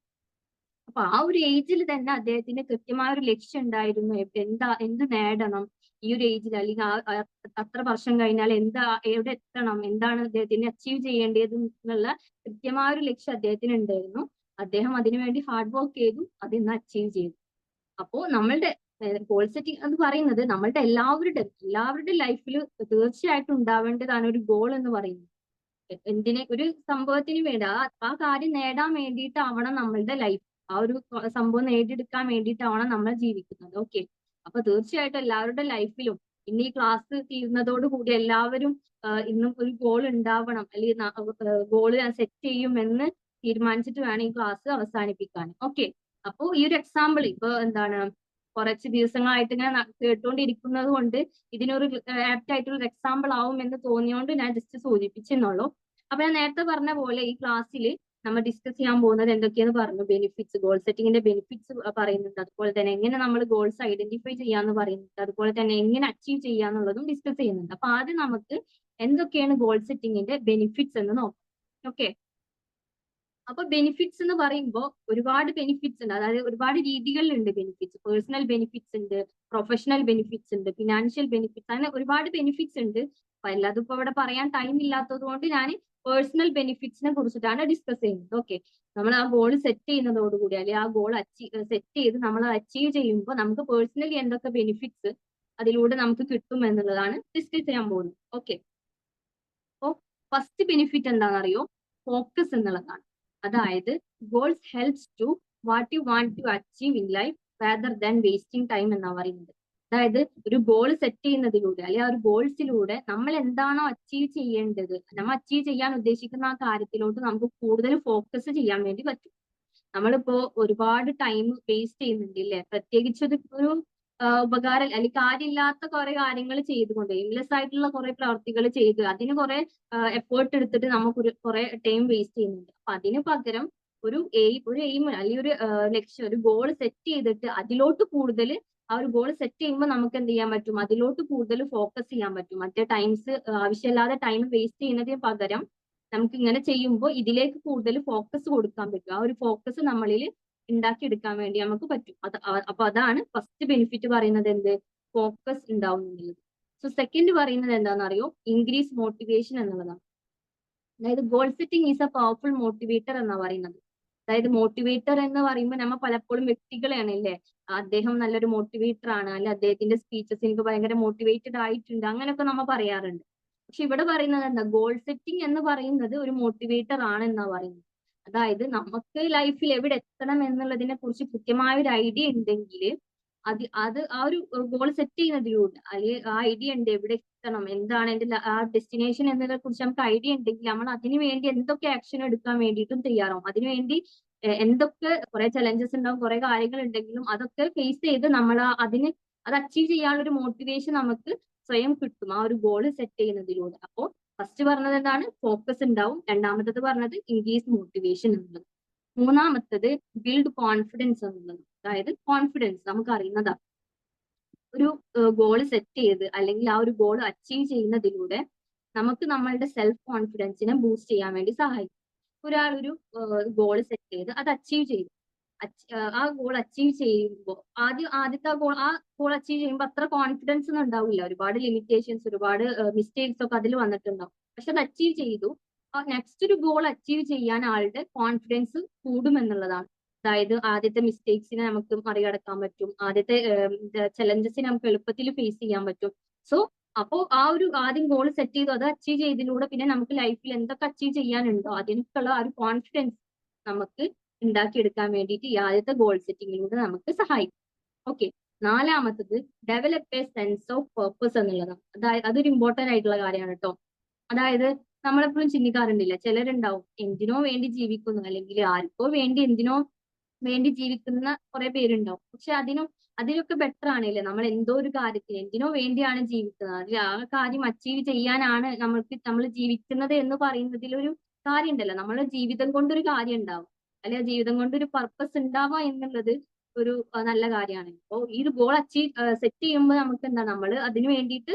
അപ്പൊ ആ ഒരു ഏജിൽ തന്നെ അദ്ദേഹത്തിന് കൃത്യമായ ഒരു ലക്ഷ്യം ഉണ്ടായിരുന്നു, എന്ത് നേടണം ഈ ഒരു ഏജിൽ, അല്ലെങ്കിൽ അത്ര വർഷം കഴിഞ്ഞാൽ എവിടെ എത്തണം, എന്താണ് അദ്ദേഹത്തിന് അച്ചീവ് ചെയ്യേണ്ടത് എന്നുള്ള കൃത്യമായ ഒരു ലക്ഷ്യം അദ്ദേഹത്തിന് ഉണ്ടായിരുന്നു. അദ്ദേഹം അതിനുവേണ്ടി ഹാർഡ് വർക്ക് ചെയ്തു, അത് ഇന്ന് അച്ചീവ് ചെയ്തു. അപ്പോ നമ്മളുടെ ഗോൾ സെറ്റിംഗ് എന്ന് പറയുന്നത് നമ്മളുടെ എല്ലാവരുടെ ലൈഫിൽ തീർച്ചയായിട്ടും ഉണ്ടാവേണ്ടതാണ് ഒരു ഗോൾ എന്ന് പറയുന്നത്. ഒരു സംഭവത്തിന് വേണ്ടി ആ കാര്യം നേടാൻ വേണ്ടിയിട്ടാവണം നമ്മളുടെ ലൈഫ്, ആ ഒരു സംഭവം നേടിയെടുക്കാൻ വേണ്ടിയിട്ടാവണം നമ്മൾ ജീവിക്കുന്നത്. ഓക്കെ, അപ്പൊ തീർച്ചയായിട്ടും എല്ലാവരുടെ ലൈഫിലും ഇന്ന് ഈ ക്ലാസ് തീരുന്നതോടുകൂടി എല്ലാവരും ഇന്നും ഒരു ഗോൾ ഉണ്ടാവണം, അല്ലെങ്കിൽ ഗോൾ ഞാൻ സെറ്റ് ചെയ്യും എന്ന് തീരുമാനിച്ചിട്ട് വേണം ഈ ക്ലാസ് അവസാനിപ്പിക്കാൻ. ഓക്കെ, അപ്പോ ഈ ഒരു എക്സാമ്പിൾ ഇപ്പൊ എന്താണ്, കുറച്ച് ദിവസങ്ങളായിട്ട് ഇങ്ങനെ കേട്ടുകൊണ്ടിരിക്കുന്നത് കൊണ്ട് ഇതിനൊരു ആപ്റ്റ് ആയിട്ടുള്ള ഒരു എക്സാമ്പിൾ ആവും എന്ന് തോന്നിയോണ്ട് ഞാൻ ജസ്റ്റ് സൂചിപ്പിച്ചെന്നുള്ളൂ. അപ്പൊ ഞാൻ നേരത്തെ പറഞ്ഞ പോലെ ഈ ക്ലാസ്സിൽ നമ്മൾ ഡിസ്കസ് ചെയ്യാൻ പോകുന്നത് എന്തൊക്കെയാന്ന് പറഞ്ഞു. ബെനിഫിറ്റ്സ്, ഗോൾ സെറ്റിങ്ങിന്റെ ബെനിഫിറ്റ്സ് പറയുന്നുണ്ട്. അതുപോലെ തന്നെ എങ്ങനെ നമ്മൾ ഗോൾസ് ഐഡന്റിഫൈ ചെയ്യാന്ന് പറയുന്നുണ്ട്. അതുപോലെ തന്നെ എങ്ങനെ അച്ചീവ് ചെയ്യാന്നുള്ളതും ഡിസ്കസ് ചെയ്യുന്നുണ്ട്. അപ്പൊ ആദ്യം നമുക്ക് എന്തൊക്കെയാണ് ഗോൾ സെറ്റിങ്ങിന്റെ ബെനിഫിറ്റ്സ് എന്ന് നോക്കാം. ഓക്കെ, അപ്പൊ ബെനിഫിറ്റ്സ് എന്ന് പറയുമ്പോൾ ഒരുപാട് ബെനിഫിറ്റ്സ് ഉണ്ട്. അതായത് ഒരുപാട് രീതികളിലുണ്ട് ബെനിഫിറ്റ്സ്. പേഴ്സണൽ ബെനിഫിറ്റ്സ് ഉണ്ട്, പ്രൊഫഷണൽ ബെനിഫിറ്റ്സ് ഉണ്ട്, ഫിനാൻഷ്യൽ ബെനിഫിറ്റ്സ്, അങ്ങനെ ഒരുപാട് ബെനിഫിറ്റ്സ് ഉണ്ട്. അപ്പൊ എല്ലാതും ഇപ്പൊ ഇവിടെ പറയാൻ ടൈം ഇല്ലാത്തത് കൊണ്ട് ഞാൻ പേഴ്സണൽ ബെനിഫിറ്റ്സിനെ കുറിച്ചിട്ടാണ് ഡിസ്കസ് ചെയ്യുന്നത്. ഓക്കെ, നമ്മൾ ആ ഗോൾ സെറ്റ് ചെയ്യുന്നതോടുകൂടി അല്ലെങ്കിൽ ആ ഗോൾ സെറ്റ് ചെയ്ത് നമ്മൾ അച്ചീവ് ചെയ്യുമ്പോൾ നമുക്ക് പേഴ്സണലി എന്തൊക്കെ ബെനിഫിറ്റ്സ് അതിലൂടെ നമുക്ക് കിട്ടും എന്നുള്ളതാണ് ഡിസ്കസ് ചെയ്യാൻ പോകുന്നത്. ഓക്കെ, അപ്പോൾ ഫസ്റ്റ് ബെനിഫിറ്റ് എന്താണെന്നറിയോ? ഫോക്കസ് എന്നുള്ളതാണ്. അതായത് goals helps to what you want to achieve in life rather than wasting time എന്നാ പറയുന്നത്. അതായത് ഒരു ഗോൾ സെറ്റ് ചെയ്യുന്നതിലൂടെ അല്ലെങ്കിൽ ആ ഒരു ഗോൾസിലൂടെ നമ്മൾ എന്താണോ അച്ചീവ് ചെയ്യേണ്ടത്, നമ്മൾ അച്ചീവ് ചെയ്യാൻ ഉദ്ദേശിക്കുന്ന ആ കാര്യത്തിലോട്ട് നമുക്ക് കൂടുതൽ ഫോക്കസ് ചെയ്യാൻ വേണ്ടി പറ്റും. നമ്മളിപ്പോ ഒരുപാട് ടൈം വേസ്റ്റ് ചെയ്യുന്നുണ്ട് ഇല്ലേ? പ്രത്യേകിച്ച് ഒരു ഉപകാരം അല്ലെങ്കിൽ കാര്യമില്ലാത്ത കുറെ കാര്യങ്ങൾ ചെയ്തുകൊണ്ട് എയിംലെസ് ആയിട്ടുള്ള കുറെ പ്രവർത്തികൾ ചെയ്ത് അതിന് കുറെ എഫേർട്ട് എടുത്തിട്ട് നമുക്ക് കുറെ ടൈം വേസ്റ്റ് ചെയ്യുന്നുണ്ട്. അപ്പൊ അതിന് പകരം ഒരു എയിം അല്ലെങ്കിൽ ഒരു ലക്ഷ്യം, ഒരു ഗോൾ സെറ്റ് ചെയ്തിട്ട് അതിലോട്ട് കൂടുതൽ ആ ഒരു ഗോൾ സെറ്റ് ചെയ്യുമ്പോൾ നമുക്ക് എന്ത് ചെയ്യാൻ പറ്റും? അതിലോട്ട് കൂടുതൽ ഫോക്കസ് ചെയ്യാൻ പറ്റും. മറ്റേ ടൈംസ് ആവശ്യമില്ലാതെ ടൈം വേസ്റ്റ് ചെയ്യുന്നതിന് പകരം നമുക്ക് ഇങ്ങനെ ചെയ്യുമ്പോൾ ഇതിലേക്ക് കൂടുതൽ ഫോക്കസ് കൊടുക്കാൻ പറ്റും. ആ ഒരു ഫോക്കസ് നമ്മളിൽ ഉണ്ടാക്കിയെടുക്കാൻ വേണ്ടി നമുക്ക് പറ്റും. അപ്പൊ അതാണ് ഫസ്റ്റ് ബെനിഫിറ്റ് പറയുന്നത്, എന്ത്? ഫോക്കസ് ഉണ്ടാവും എന്നുള്ളത്. സോ സെക്കൻഡ് പറയുന്നത് എന്താണെന്നറിയോ? ഇൻക്രീസ് മോട്ടിവേഷൻ എന്നുള്ളതാണ്. അതായത് goal setting is A powerful motivator എന്നാ പറയുന്നത്. അതായത് മോട്ടിവേറ്റർ എന്ന് പറയുമ്പോൾ നമ്മൾ പലപ്പോഴും വ്യക്തികളെയാണ് അല്ലേ, അദ്ദേഹം നല്ലൊരു മോട്ടിവേറ്റർ ആണ്, അല്ലെ അദ്ദേഹത്തിന്റെ സ്പീച്ചസ് എനിക്ക് ഭയങ്കര മോട്ടിവേറ്റഡ് ആയിട്ടുണ്ട്, അങ്ങനെയൊക്കെ നമ്മൾ പറയാറുണ്ട്. പക്ഷെ ഇവിടെ പറയുന്നത് എന്താ? ഗോൾ സെറ്റിംഗ് എന്ന് പറയുന്നത് ഒരു മോട്ടിവേറ്റർ ആണ് എന്നാ പറയുന്നത്. അതായത് നമുക്ക് ലൈഫിൽ എവിടെ എത്തണം എന്നുള്ളതിനെ കുറിച്ച് കൃത്യമായ ഒരു ഐഡിയ ഉണ്ടെങ്കിൽ അത് ആ ഒരു ഗോൾ സെറ്റ് ചെയ്യുന്നതിലൂടെ അല്ലെങ്കിൽ ആ ഐഡിയ ഉണ്ട് എവിടെ എത്തണം, എന്താണ് എന്റെ ആ ഡെസ്റ്റിനേഷൻ എന്നതിനെ കുറിച്ച് നമുക്ക് ഐഡിയ ഉണ്ടെങ്കിൽ നമ്മൾ അതിനു വേണ്ടി എന്തൊക്കെ ആക്ഷൻ എടുക്കാൻ വേണ്ടിയിട്ടും തയ്യാറാവും. അതിനുവേണ്ടി എന്തൊക്കെ കുറെ ചലഞ്ചസ് ഉണ്ടാവും, കുറെ കാര്യങ്ങൾ ഉണ്ടെങ്കിലും അതൊക്കെ ഫേസ് ചെയ്ത് നമ്മൾ അത് അച്ചീവ് ചെയ്യാനുള്ള ഒരു മോട്ടിവേഷൻ നമുക്ക് സ്വയം കിട്ടും ആ ഒരു ഗോൾ സെറ്റ് ചെയ്യുന്നതിലൂടെ. അപ്പോൾ ഫസ്റ്റ് പറഞ്ഞത് എന്താണ്? ഫോക്കസ് ഉണ്ടാവും. രണ്ടാമത്തത് പറഞ്ഞത് ഇൻക്രീസ് മോട്ടിവേഷൻ എന്നുള്ളത്. മൂന്നാമത്തത് ബിൽഡ് കോൺഫിഡൻസ് എന്നുള്ളത്. അതായത് കോൺഫിഡൻസ് നമുക്ക് അറിയുന്നതാണ്. ഒരു ഗോൾ സെറ്റ് ചെയ്ത് അല്ലെങ്കിൽ ആ ഒരു ഗോൾ അച്ചീവ് ചെയ്യുന്നതിലൂടെ നമുക്ക് നമ്മളുടെ സെൽഫ് കോൺഫിഡൻസിനെ ബൂസ്റ്റ് ചെയ്യാൻ വേണ്ടി സഹായിക്കും. ഒരാൾ ഒരു ഗോൾ സെറ്റ് ചെയ്ത് അത് അച്ചീവ് ചെയ്തു. ആ ഗോൾ അച്ചീവ് ചെയ്യുമ്പോൾ ആദ്യത്തെ ആ ഗോൾ അച്ചീവ് ചെയ്യുമ്പോൾ അത്ര കോൺഫിഡൻസ് ഒന്നും ഉണ്ടാവില്ല. ഒരുപാട് ലിമിറ്റേഷൻസ്, ഒരുപാട് മിസ്റ്റേക്സ് ഒക്കെ അതിൽ വന്നിട്ടുണ്ടാവും. പക്ഷെ അത് അച്ചീവ് ചെയ്തു. നെക്സ്റ്റ് ഒരു ഗോൾ അച്ചീവ് ചെയ്യാൻ ആളുടെ കോൺഫിഡൻസ് കൂടുമെന്നുള്ളതാണ്. അതായത് ആദ്യത്തെ മിസ്റ്റേക്സിനെ നമുക്ക് മറികടക്കാൻ പറ്റും, ആദ്യത്തെ ചലഞ്ചസിനെ നമുക്ക് എളുപ്പത്തിൽ ഫേസ് ചെയ്യാൻ പറ്റും. സോ അപ്പോ ആ ഒരു ആദ്യം ഗോൾ സെറ്റ് ചെയ്തു, അത് അച്ചീവ് ചെയ്തതിലൂടെ പിന്നെ നമുക്ക് ലൈഫിൽ എന്തൊക്കെ അച്ചീവ് ചെയ്യാനുണ്ടോ അതിനൊക്കെയുള്ള ആ ഒരു കോൺഫിഡൻസ് നമുക്ക് ഉണ്ടാക്കിയെടുക്കാൻ വേണ്ടിയിട്ട് ഈ ആദ്യത്തെ ഗോൾ സെറ്റിങ്ങിലൂടെ നമുക്ക് സഹായിക്കും. ഓക്കെ, നാലാമത്തത് develop A sense of purpose എന്നുള്ളതാണ്. അതായത് അതൊരു ഇമ്പോർട്ടന്റ് ആയിട്ടുള്ള കാര്യമാണ് കേട്ടോ. അതായത് നമ്മളെപ്പോഴും ചിന്തിക്കാറുണ്ടില്ല, ചിലരുണ്ടാവും എന്തിനോ വേണ്ടി ജീവിക്കുന്നു അല്ലെങ്കിൽ ആർക്കോ വേണ്ടി എന്തിനോ വേണ്ടി ജീവിക്കുന്ന കുറെ പേരുണ്ടാവും. പക്ഷെ അതിലൊക്കെ ബെറ്റർ ആണല്ലേ നമ്മൾ എന്തോ ഒരു കാര്യത്തിന് എന്തിനോ വേണ്ടിയാണ് ജീവിക്കുന്നത്, അതിൽ ആ കാര്യം അച്ചീവ് ചെയ്യാനാണ് നമ്മൾ ജീവിക്കുന്നത് എന്ന് പറയുന്നതിലൊരു കാര്യം ഉണ്ടല്ലോ. നമ്മുടെ ജീവിതം കൊണ്ടൊരു കാര്യം ഉണ്ടാവും, അല്ലെ ആ ജീവിതം കൊണ്ടൊരു പർപ്പസ് ഉണ്ടാവുക എന്നുള്ളത് ഒരു നല്ല കാര്യമാണ്. അപ്പോൾ ഈ ഒരു ഗോൾ സെറ്റ് ചെയ്യുമ്പോൾ നമുക്ക് എന്താ, നമ്മൾ അതിന് വേണ്ടിയിട്ട്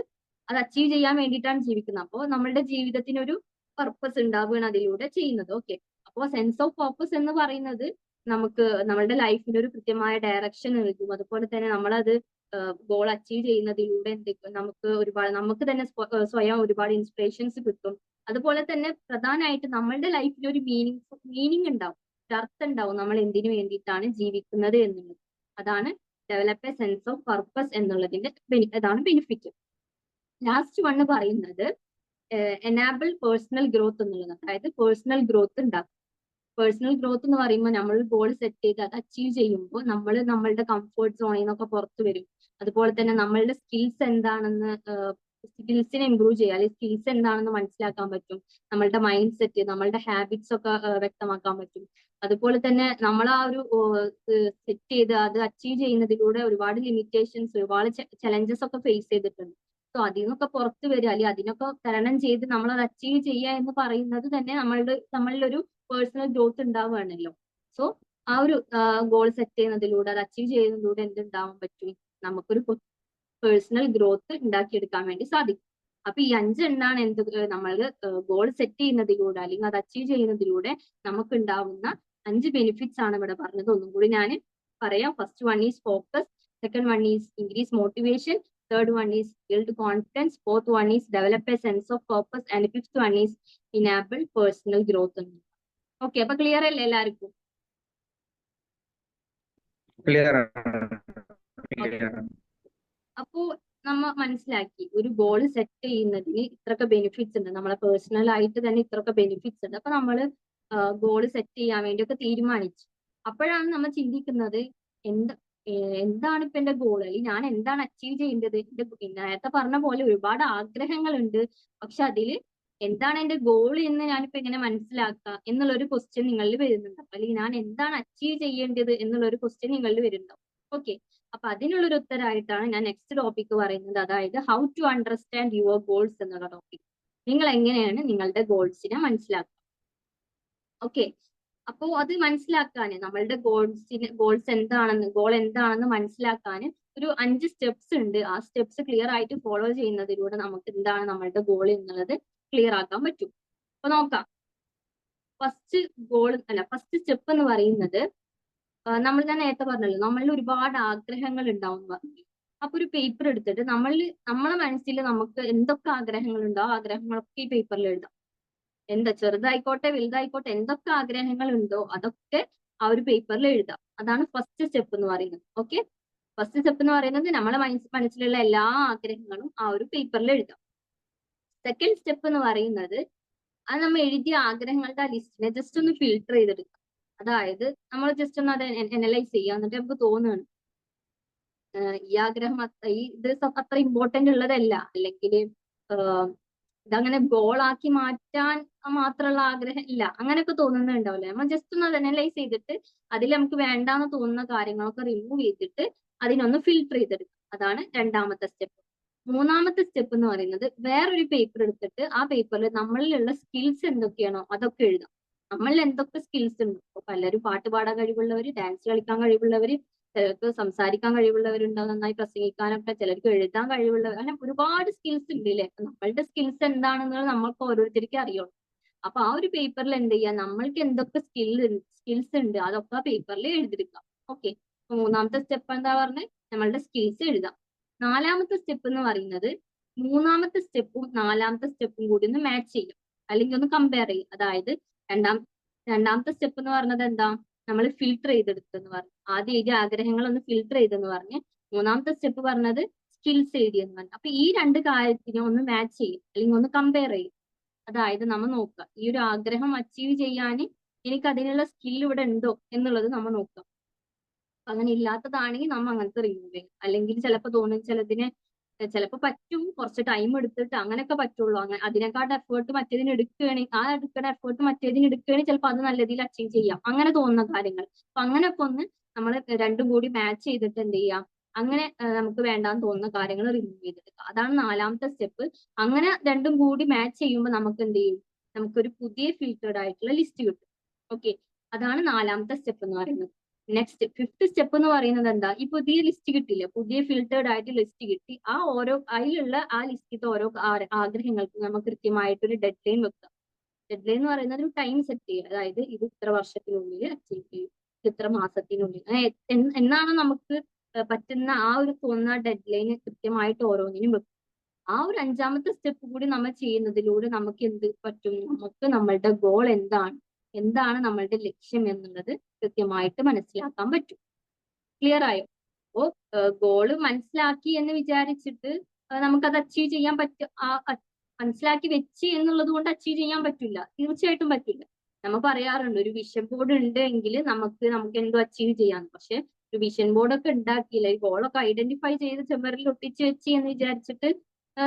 അത് അച്ചീവ് ചെയ്യാൻ വേണ്ടിയിട്ടാണ് ജീവിക്കുന്നത്. അപ്പോൾ നമ്മളുടെ ജീവിതത്തിന് ഒരു പർപ്പസ് ഉണ്ടാവുകയാണ് അതിലൂടെ ചെയ്യുന്നത്. ഓക്കെ, അപ്പോൾ സെൻസ് ഓഫ് പർപ്പസ് എന്ന് പറയുന്നത് നമുക്ക് നമ്മളുടെ ലൈഫിന് ഒരു കൃത്യമായ ഡയറക്ഷൻ നൽകും. അതുപോലെ തന്നെ നമ്മളത് ഗോൾ അച്ചീവ് ചെയ്യുന്നതിലൂടെ നമുക്ക് തന്നെ സ്വയം ഒരുപാട് ഇൻസ്പിറേഷൻസ് കിട്ടും. അതുപോലെ തന്നെ പ്രധാനമായിട്ട് നമ്മളുടെ ലൈഫിൽ ഒരു മീനിങ് ഉണ്ടാവും, അർത്ഥം ഉണ്ടാവും നമ്മൾ എന്തിനു വേണ്ടിയിട്ടാണ് ജീവിക്കുന്നത് എന്നുള്ളത്. അതാണ് develop A sense of purpose എന്നുള്ളതിന്റെ അതാണ് ബെനിഫിറ്റ്. ലാസ്റ്റ് വണ്ണ് പറയുന്നത് എനാബിൾ പേഴ്സണൽ ഗ്രോത്ത് എന്നുള്ളതാണ്. അതായത് പേഴ്സണൽ ഗ്രോത്ത് ഉണ്ടാക്കും. പേഴ്സണൽ ഗ്രോത്ത് എന്ന് പറയുമ്പോൾ നമ്മൾ ഗോൾ സെറ്റ് ചെയ്ത് അത് അച്ചീവ് ചെയ്യുമ്പോൾ നമ്മൾ നമ്മളുടെ കംഫർട്ട് സോണിൽ നിന്നൊക്കെ പുറത്തു വരും. അതുപോലെ തന്നെ നമ്മളുടെ സ്കിൽസിനെ ഇമ്പ്രൂവ് ചെയ്യുക, അല്ലെങ്കിൽ സ്കിൽസ് എന്താണെന്ന് മനസ്സിലാക്കാൻ പറ്റും. നമ്മളുടെ മൈൻഡ് സെറ്റ്, നമ്മളുടെ ഹാബിറ്റ്സ് ഒക്കെ വ്യക്തമാക്കാൻ പറ്റും. അതുപോലെ തന്നെ നമ്മൾ ആ ഒരു സെറ്റ് ചെയ്ത് അത് അച്ചീവ് ചെയ്യുന്നതിലൂടെ ഒരുപാട് ലിമിറ്റേഷൻസ്, ഒരുപാട് ചലഞ്ചസ് ഒക്കെ ഫേസ് ചെയ്തിട്ടുണ്ട്. സോ അതിൽ നിന്നൊക്കെ പുറത്തു വരിക അല്ലെങ്കിൽ അതിനൊക്കെ തരണം ചെയ്ത് നമ്മൾ അത് അച്ചീവ് ചെയ്യുക എന്ന് പറയുന്നത് തന്നെ നമ്മളുടെ ഒരു പേഴ്സണൽ ഗ്രോത്ത് ഉണ്ടാവുകയാണല്ലോ. സോ ആ ഒരു ഗോൾ സെറ്റ് ചെയ്യുന്നതിലൂടെ അത് അച്ചീവ് ചെയ്യുന്നതിലൂടെ എന്തുണ്ടാവാൻ പറ്റും, നമുക്കൊരു പേഴ്സണൽ ഗ്രോത്ത് ഉണ്ടാക്കിയെടുക്കാൻ വേണ്ടി സാധിക്കും. അപ്പൊ ഈ 5 എണ്ണാണ് നമ്മൾ ഗോൾ സെറ്റ് ചെയ്യുന്നതിലൂടെ അല്ലെങ്കിൽ അത് അച്ചീവ് ചെയ്യുന്നതിലൂടെ നമുക്ക് ഉണ്ടാവുന്ന 5 ബെനിഫിറ്റ്സ് ആണ് ഇവിടെ പറഞ്ഞത്. ഒന്നും കൂടി ഞാൻ പറയാം. First one is focus, second one is increase motivation, third one is build confidence, fourth one is develop A sense of purpose and fifth one is enable personal growth. Okay, അപ്പൊ clear അല്ലേ എല്ലാവർക്കും? Clear okay, അപ്പോ നമ്മ മനസ്സിലാക്കി ഒരു goal set ചെയ്യുന്നതിന് ഇത്രയൊക്കെ benefits ഉണ്ട്, നമ്മളെ പേഴ്സണൽ ആയിട്ട് തന്നെ ഇത്രയൊക്കെ ബെനിഫിറ്റ്സ് ഉണ്ട്. അപ്പൊ നമ്മൾ ഗോൾ സെറ്റ് ചെയ്യാൻ വേണ്ടിയൊക്കെ തീരുമാനിച്ചു. അപ്പോഴാണ് നമ്മൾ ചിന്തിക്കുന്നത് എന്താണ് ഇപ്പൊ എന്റെ ഗോൾ, അല്ലെങ്കിൽ ഞാൻ എന്താണ് അച്ചീവ് ചെയ്യേണ്ടത്. നേരത്തെ പറഞ്ഞ പോലെ ഒരുപാട് ആഗ്രഹങ്ങളുണ്ട്, പക്ഷെ അതിൽ എന്താണ് എന്റെ ഗോൾ എന്ന് ഞാനിപ്പോ എങ്ങനെ മനസ്സിലാക്കുക എന്നുള്ളൊരു ക്വസ്റ്റ്യൻ നിങ്ങളിൽ വരുന്നുണ്ടാവും, അല്ലെങ്കിൽ ഞാൻ എന്താണ് അച്ചീവ് ചെയ്യേണ്ടത് എന്നുള്ളൊരു ക്വസ്റ്റ്യൻ നിങ്ങളിൽ വരുന്നുണ്ടാവും. ഓക്കെ, അപ്പൊ അതിനുള്ളൊരു ഉത്തരമായിട്ടാണ് ഞാൻ നെക്സ്റ്റ് ടോപ്പിക് പറയുന്നത്, അതായത് how to understand your goals എന്നുള്ള ടോപ്പിക്. നിങ്ങൾ എങ്ങനെയാണ് നിങ്ങളുടെ ഗോൾസിനെ മനസ്സിലാക്കുക. ഓക്കെ, അപ്പോ അത് മനസ്സിലാക്കാൻ നമ്മളുടെ ഗോൾ എന്താണെന്ന് മനസ്സിലാക്കാൻ ഒരു 5 സ്റ്റെപ്സ് ഉണ്ട്. ആ സ്റ്റെപ്സ് ക്ലിയർ ആയിട്ട് ഫോളോ ചെയ്യുന്നതിലൂടെ നമുക്ക് എന്താണ് നമ്മളുടെ ഗോൾ എന്നുള്ളത് ക്ലിയർ ആക്കാൻ പറ്റും. അപ്പൊ നോക്കാം. ഫസ്റ്റ് സ്റ്റെപ്പ് എന്ന് പറയുന്നത്, നമ്മൾ ഞാൻ നേരത്തെ പറഞ്ഞല്ലോ നമ്മളിൽ ഒരുപാട് ആഗ്രഹങ്ങൾ ഉണ്ടാവും എന്ന് പറഞ്ഞു. അപ്പൊ ഒരു പേപ്പർ എടുത്തിട്ട് നമ്മളെ മനസ്സിൽ നമുക്ക് എന്തൊക്കെ ആഗ്രഹങ്ങളുണ്ടോ ആ ആഗ്രഹങ്ങളൊക്കെ ഈ പേപ്പറിൽ എഴുതാം. ചെറുതായിക്കോട്ടെ വലുതായിക്കോട്ടെ എന്തൊക്കെ ആഗ്രഹങ്ങൾ ഉണ്ടോ അതൊക്കെ ആ ഒരു പേപ്പറിൽ എഴുതാം. അതാണ് ഫസ്റ്റ് സ്റ്റെപ്പ് എന്ന് പറയുന്നത്. ഓക്കെ, ഫസ്റ്റ് സ്റ്റെപ്പ് എന്ന് പറയുന്നത് നമ്മളെ മനസ്സിലുള്ള എല്ലാ ആഗ്രഹങ്ങളും ആ ഒരു പേപ്പറിൽ എഴുതാം. സെക്കൻഡ് സ്റ്റെപ്പ് എന്ന് പറയുന്നത്, അത് നമ്മൾ എഴുതിയ ആഗ്രഹങ്ങളുടെ ആ ലിസ്റ്റിനെ ജസ്റ്റ് ഒന്ന് ഫിൽട്ടർ ചെയ്തെടുക്കുക. അതായത് നമ്മൾ ജസ്റ്റ് ഒന്ന് അത് അനലൈസ് ചെയ്യുക. എന്നിട്ട് നമുക്ക് തോന്നുകയാണ് ഈ ആഗ്രഹം ഇത് അത്ര ഇമ്പോർട്ടന്റ് ഉള്ളതല്ല, അല്ലെങ്കിൽ ഇതങ്ങനെ ഗോളാക്കി മാറ്റാൻ മാത്രമുള്ള ആഗ്രഹം ഇല്ല, അങ്ങനെയൊക്കെ തോന്നുന്നുണ്ടാവില്ലേ. നമ്മൾ ജസ്റ്റ് ഒന്ന് അത് അനലൈസ് ചെയ്തിട്ട് അതിൽ നമുക്ക് വേണ്ടാന്ന് തോന്നുന്ന കാര്യങ്ങളൊക്കെ റിമൂവ് ചെയ്തിട്ട് അതിനൊന്ന് ഫിൽട്ടർ ചെയ്തെടുക്കുക. അതാണ് രണ്ടാമത്തെ സ്റ്റെപ്പ്. മൂന്നാമത്തെ സ്റ്റെപ്പ് എന്ന് പറയുന്നത്, വേറൊരു പേപ്പർ എടുത്തിട്ട് ആ പേപ്പറിൽ നമ്മളിലുള്ള സ്കിൽസ് എന്തൊക്കെയാണോ അതൊക്കെ എഴുതാം. നമ്മളിൽ എന്തൊക്കെ സ്കിൽസ് ഉണ്ട്. ഇപ്പൊ പലരും പാട്ട് പാടാൻ കഴിവുള്ളവര്, ഡാൻസ് കളിക്കാൻ കഴിവുള്ളവര്, ചിലർക്ക് സംസാരിക്കാൻ കഴിവുള്ളവരുണ്ടാവും, നന്നായി പ്രസംഗിക്കാനൊക്കെ, ചിലർക്ക് എഴുതാൻ കഴിവുള്ളവർ, അങ്ങനെ ഒരുപാട് സ്കിൽസ് ഉണ്ട് അല്ലേ. നമ്മളുടെ സ്കിൽസ് എന്താണെന്നുള്ളത് നമ്മൾക്ക് ഓരോരുത്തർക്കും അറിയുള്ളൂ. അപ്പൊ ആ ഒരു പേപ്പറിൽ എന്ത് ചെയ്യുക, നമ്മൾക്ക് എന്തൊക്കെ സ്കിൽസ് ഉണ്ട് അതൊക്കെ ആ പേപ്പറിൽ എഴുതിയെടുക്കാം. ഓക്കെ, മൂന്നാമത്തെ സ്റ്റെപ്പ് എന്താ പറഞ്ഞത്, നമ്മളുടെ സ്കിൽസ് എഴുതാം. നാലാമത്തെ സ്റ്റെപ്പ് എന്ന് പറയുന്നത്, മൂന്നാമത്തെ സ്റ്റെപ്പും നാലാമത്തെ സ്റ്റെപ്പും കൂടി ഒന്ന് മാച്ച് ചെയ്യും, അല്ലെങ്കിൽ ഒന്ന് കമ്പയർ ചെയ്യും. അതായത് രണ്ടാമത്തെ സ്റ്റെപ്പ് എന്ന് പറഞ്ഞത് എന്താ, നമ്മൾ ഫിൽട്ടർ ചെയ്തെടുത്തെന്ന് പറഞ്ഞു. ആദ്യം എഴുതിയ ആഗ്രഹങ്ങൾ ഒന്ന് ഫിൽട്ടർ ചെയ്തെന്ന് പറഞ്ഞ്, മൂന്നാമത്തെ സ്റ്റെപ്പ് പറഞ്ഞത് സ്കിൽസ് എഴുതിയെന്ന് പറഞ്ഞു. അപ്പൊ ഈ രണ്ട് കാര്യത്തിനെ ഒന്ന് മാച്ച് ചെയ്യും, അല്ലെങ്കിൽ ഒന്ന് കമ്പയർ ചെയ്യും. അതായത് നമ്മൾ നോക്കുക, ഈ ഒരു ആഗ്രഹം അച്ചീവ് ചെയ്യാൻ എനിക്ക് അതിനുള്ള സ്കിൽ ഇവിടെ ഉണ്ടോ എന്നുള്ളത് നമ്മൾ നോക്കുക. അങ്ങനെ ഇല്ലാത്തതാണെങ്കിൽ നമ്മൾ അങ്ങനത്തെ റിമൂവ് ചെയ്യും. അല്ലെങ്കിൽ ചിലപ്പോൾ തോന്നും ചിലപ്പോൾ പറ്റും, കുറച്ച് ടൈം എടുത്തിട്ട് അങ്ങനെയൊക്കെ പറ്റുള്ളൂ. അങ്ങനെ അതിനെക്കാട്ട് എഫേർട്ട് മറ്റേതിന് എടുക്കുകയാണെങ്കിൽ, ആ എടുക്കുന്ന എഫേർട്ട് മറ്റേതിന് എടുക്കുകയാണെങ്കിൽ ചിലപ്പോൾ അത് നല്ല രീതിയിൽ അച്ചീവ് ചെയ്യാം, അങ്ങനെ തോന്നുന്ന കാര്യങ്ങൾ. അപ്പൊ അങ്ങനെയൊക്കെ ഒന്ന് നമ്മൾ രണ്ടും കൂടി മാച്ച് ചെയ്തിട്ട് എന്ത് ചെയ്യാം, അങ്ങനെ നമുക്ക് വേണ്ടാന്ന് തോന്നുന്ന കാര്യങ്ങൾ റിമൂവ് ചെയ്തെടുക്കുക. അതാണ് നാലാമത്തെ സ്റ്റെപ്പ്. അങ്ങനെ രണ്ടും കൂടി മാച്ച് ചെയ്യുമ്പോൾ നമുക്ക് എന്ത് ചെയ്യും, നമുക്കൊരു പുതിയ ഫിൽറ്റേർഡ് ആയിട്ടുള്ള ലിസ്റ്റ് കിട്ടും. ഓക്കെ, അതാണ് നാലാമത്തെ സ്റ്റെപ്പ് എന്ന് പറയുന്നത്. നെക്സ്റ്റ് ഫിഫ്ത് സ്റ്റെപ്പ് എന്ന് പറയുന്നത് എന്താ, ഈ പുതിയ ലിസ്റ്റ് കിട്ടില്ല, പുതിയ ഫിൽറ്റേർഡ് ആയിട്ട് ലിസ്റ്റ് കിട്ടി, അതിലുള്ള ആ ലിസ്റ്റിലത്തെ ഓരോ ആഗ്രഹങ്ങൾക്കും നമുക്ക് കൃത്യമായിട്ടൊരു ഡെഡ് ലൈൻ വെക്കുക. ഡെഡ് ലൈൻ എന്ന് പറയുന്നത് ഒരു ടൈം സെറ്റ് ചെയ്യുക. അതായത് ഇത് ഇത്ര വർഷത്തിനുള്ളിൽ അച്ചീവ് ചെയ്യും, ഇത് ഇത്ര മാസത്തിനുള്ളിൽ, എന്നാണ് നമുക്ക് പറ്റുന്ന ആ ഒരു തോന്നുന്ന ഡെഡ് ലൈൻ കൃത്യമായിട്ട് ഓരോന്നിനും വെക്കും. ആ ഒരു അഞ്ചാമത്തെ സ്റ്റെപ്പ് കൂടി നമ്മൾ ചെയ്യുന്നതിലൂടെ നമുക്ക് എന്ത് പറ്റും, നമുക്ക് നമ്മളുടെ ഗോൾ എന്താണ് നമ്മളുടെ ലക്ഷ്യം എന്നുള്ളത് കൃത്യമായിട്ട് മനസ്സിലാക്കാൻ പറ്റും. ക്ലിയർ ആയോ? അപ്പോ ഗോള് മനസ്സിലാക്കി എന്ന് വിചാരിച്ചിട്ട് നമുക്കത് അച്ചീവ് ചെയ്യാൻ മനസ്സിലാക്കി വെച്ച് എന്നുള്ളത് കൊണ്ട് അച്ചീവ് ചെയ്യാൻ പറ്റില്ല, തീർച്ചയായിട്ടും പറ്റില്ല. നമ്മൾ പറയാറുണ്ട്, ഒരു വിഷൻ ബോർഡ് ഉണ്ട് എങ്കിൽ നമുക്ക് എന്തോ അച്ചീവ് ചെയ്യാം. പക്ഷെ ഒരു വിഷൻ ബോർഡൊക്കെ ഉണ്ടാക്കിയില്ല, ഈ ഗോളൊക്കെ ഐഡന്റിഫൈ ചെയ്ത് ചെമ്മരിൽ ഒട്ടിച്ച് വെച്ച് എന്ന് വിചാരിച്ചിട്ട്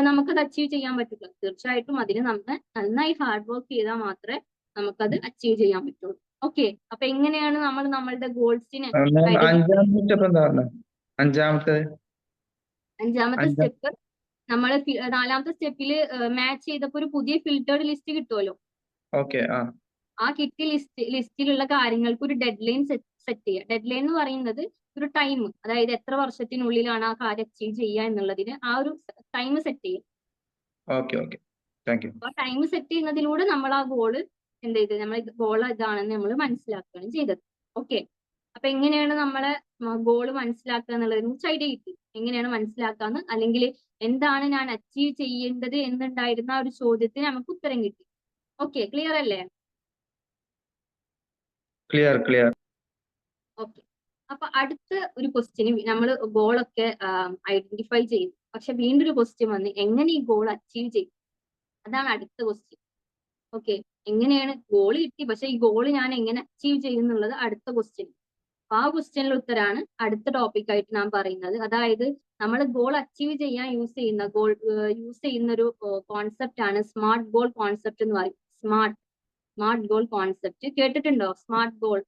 നമുക്കത് അച്ചീവ് ചെയ്യാൻ പറ്റില്ല. തീർച്ചയായിട്ടും അതിന് നമ്മൾ നന്നായി ഹാർഡ് വർക്ക് ചെയ്താൽ മാത്രമേ നമുക്കത് അച്ചീവ് ചെയ്യാൻ പറ്റുള്ളൂ. ഓക്കെ, അപ്പൊ എങ്ങനെയാണ് നമ്മൾ നമ്മളുടെ ഗോൾസിനെ അഞ്ചാമത്തെ സ്റ്റെപ്പ് എന്താ പറഞ്ഞത്? അഞ്ചാമത്തെ സ്റ്റെപ്പ് നമ്മൾ നാലാമത്തെ സ്റ്റെപ്പിൽ മാച്ച് ചെയ്തപ്പോ ഒരു പുതിയ ഫിൽറ്റേർഡ് ലിസ്റ്റ് കിട്ടുമല്ലോ. ഓക്കെ, ആ കിട്ടിയ ലിസ്റ്റിലുള്ള കാര്യങ്ങൾക്ക് ഒരു ഡെഡ് ലൈൻ സെറ്റ് ചെയ്യുക. ഡെഡ് ലൈൻ എന്ന് പറയുന്നത് ഒരു ടൈം, അതായത് എത്ര വർഷത്തിനുള്ളിലാണ് ആ കാര്യം അച്ചീവ് ചെയ്യുക എന്നുള്ളതിന് ആ ഒരു ടൈം സെറ്റ് ചെയ്യുക. Okay okay, thank you. അപ്പൊ ടൈം സെറ്റ് ചെയ്യുന്നതിലൂടെ നമ്മൾ ആ ഗോള് എന്ത് ചെയ്ത് നമ്മൾ ഗോൾ ഇതാണെന്ന് നമ്മൾ മനസ്സിലാക്കുകയാണ് ചെയ്തത്. ഓക്കെ, അപ്പൊ എങ്ങനെയാണ് നമ്മളെ ഗോള് മനസ്സിലാക്കുക എന്നുള്ളതിനെ കുറിച്ച് ഐഡിയ കിട്ടി. എങ്ങനെയാണ് മനസ്സിലാക്കാന്ന്, അല്ലെങ്കിൽ എന്താണ് ഞാൻ അച്ചീവ് ചെയ്യേണ്ടത് എന്നുണ്ടായിരുന്ന ആ ഒരു ചോദ്യത്തിന് നമുക്ക് ഉത്തരം കിട്ടി. ഓക്കെ, ക്ലിയർ അല്ലേ? Clear clear. ഓക്കെ, അപ്പൊ അടുത്ത ഒരു ക്വസ്റ്റ്യന് നമ്മൾ ഗോളൊക്കെ ഐഡന്റിഫൈ ചെയ്തു, പക്ഷെ വീണ്ടും ഒരു ക്വസ്റ്റ്യൻ വന്ന് എങ്ങനെ ഈ ഗോൾ അച്ചീവ് ചെയ്യും, അതാണ് അടുത്ത ക്വസ്റ്റ്യൻ. ഓക്കെ, എങ്ങനെയാണ് ഗോൾ കിട്ടി, പക്ഷെ ഈ ഗോൾ ഞാൻ എങ്ങനെ അച്ചീവ് ചെയ്യും എന്നുള്ളത് അടുത്ത ക്വസ്റ്റ്യൻ. അപ്പൊ ആ ക്വസ്റ്റ്യനിലെ ഉത്തരാണ് അടുത്ത ടോപ്പിക് ആയിട്ട് ഞാൻ പറയുന്നത്. അതായത് നമ്മൾ ഗോൾ അച്ചീവ് ചെയ്യാൻ യൂസ് ചെയ്യുന്ന ഒരു കോൺസെപ്റ്റ് ആണ് സ്മാർട്ട് ഗോൾ കോൺസെപ്റ്റ് എന്ന് പറയും. സ്മാർട്ട് ഗോൾ കോൺസെപ്റ്റ് കേട്ടിട്ടുണ്ടോ? സ്മാർട്ട് ഗോൾ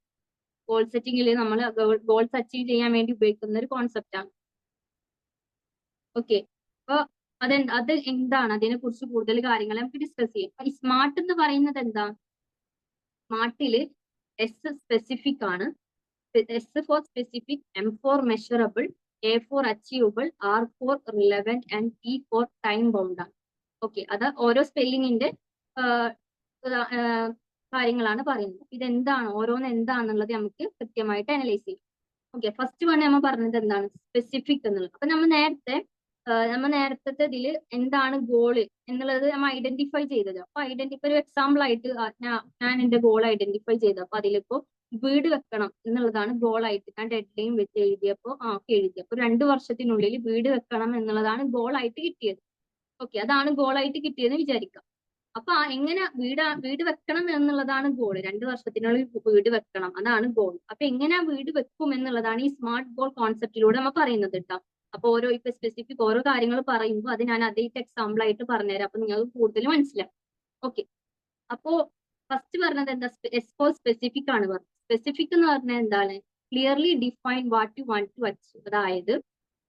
സെറ്റിംഗിൽ നമ്മൾ ഗോൾസ് അച്ചീവ് ചെയ്യാൻ വേണ്ടി ഉപയോഗിക്കുന്ന ഒരു കോൺസെപ്റ്റ് ആണ്. ഓക്കെ, അപ്പൊ അത് എന്താണ്, അതിനെ കുറിച്ച് കൂടുതൽ കാര്യങ്ങൾ നമുക്ക് ഡിസ്കസ് ചെയ്യാം. ഈ സ്മാർട്ട് എന്ന് പറയുന്നത് എന്താ? സ്മാർട്ടില് എസ് സ്പെസിഫിക് ആണ്. S for specific, M for measurable, A for achievable, R for relevant and T for time bound ആണ്. ഓക്കെ, അത് ഓരോ സ്പെല്ലിങ്ങിന്റെ കാര്യങ്ങളാണ് പറയുന്നത്. ഇതെന്താണ്, ഓരോന്ന് എന്താണെന്നുള്ളത് നമുക്ക് കൃത്യമായിട്ട് അനലൈസ് ചെയ്യാം. ഓക്കെ, ഫസ്റ്റ് വൺ നമ്മൾ പറഞ്ഞത് എന്താണ്? സ്പെസിഫിക് എന്നുള്ളത്. അപ്പൊ നമ്മൾ നേരത്തെ ഇതിൽ എന്താണ് ഗോള് എന്നുള്ളത് നമ്മൾ ഐഡന്റിഫൈ ചെയ്തത്. അപ്പൊ ഐഡന്റിഫൈ ഒരു എക്സാമ്പിൾ ആയിട്ട് ഞാൻ എന്റെ ഗോൾ ഐഡന്റിഫൈ ചെയ്തു. അപ്പൊ അതിലിപ്പോ വീട് വെക്കണം എന്നുള്ളതാണ് ഗോളായിട്ട് ഞാൻ ഡെഡ് ലൈൻ വെച്ച് എഴുതിയപ്പോൾ എഴുതിയപ്പോൾ 2 വർഷത്തിനുള്ളിൽ വീട് വെക്കണം എന്നുള്ളതാണ് ഗോളായിട്ട് കിട്ടിയത്. ഓക്കെ, അതാണ് ഗോളായിട്ട് കിട്ടിയെന്ന് വിചാരിക്കാം. അപ്പൊ എങ്ങനെ വീട് വെക്കണം എന്നുള്ളതാണ് ഗോൾ. 2 വർഷത്തിനുള്ളിൽ വീട് വെക്കണം, അതാണ് ഗോൾ. അപ്പൊ എങ്ങനെ വീട് വെക്കും എന്നുള്ളതാണ് ഈ സ്മാർട്ട് ഗോൾ കോൺസെപ്റ്റിലൂടെ നമ്മൾ പറയുന്നത് കേട്ടോ. അപ്പൊ ഇപ്പൊ സ്പെസിഫിക് ഓരോ കാര്യങ്ങൾ പറയുമ്പോൾ അത് ഞാൻ അതേ എക്സാമ്പിൾ ആയിട്ട് പറഞ്ഞുതരാം, അപ്പൊ നിങ്ങൾക്ക് കൂടുതൽ മനസ്സിലാവും. ഓക്കെ, അപ്പോ ഫസ്റ്റ് പറഞ്ഞത് എന്താ? എസ് ഫോർ സ്പെസിഫിക് ആണ് പറഞ്ഞത്. സ്പെസിഫിക് എന്ന് പറഞ്ഞാൽ എന്താണ്? Clearly define what you want to achieve. അതായത്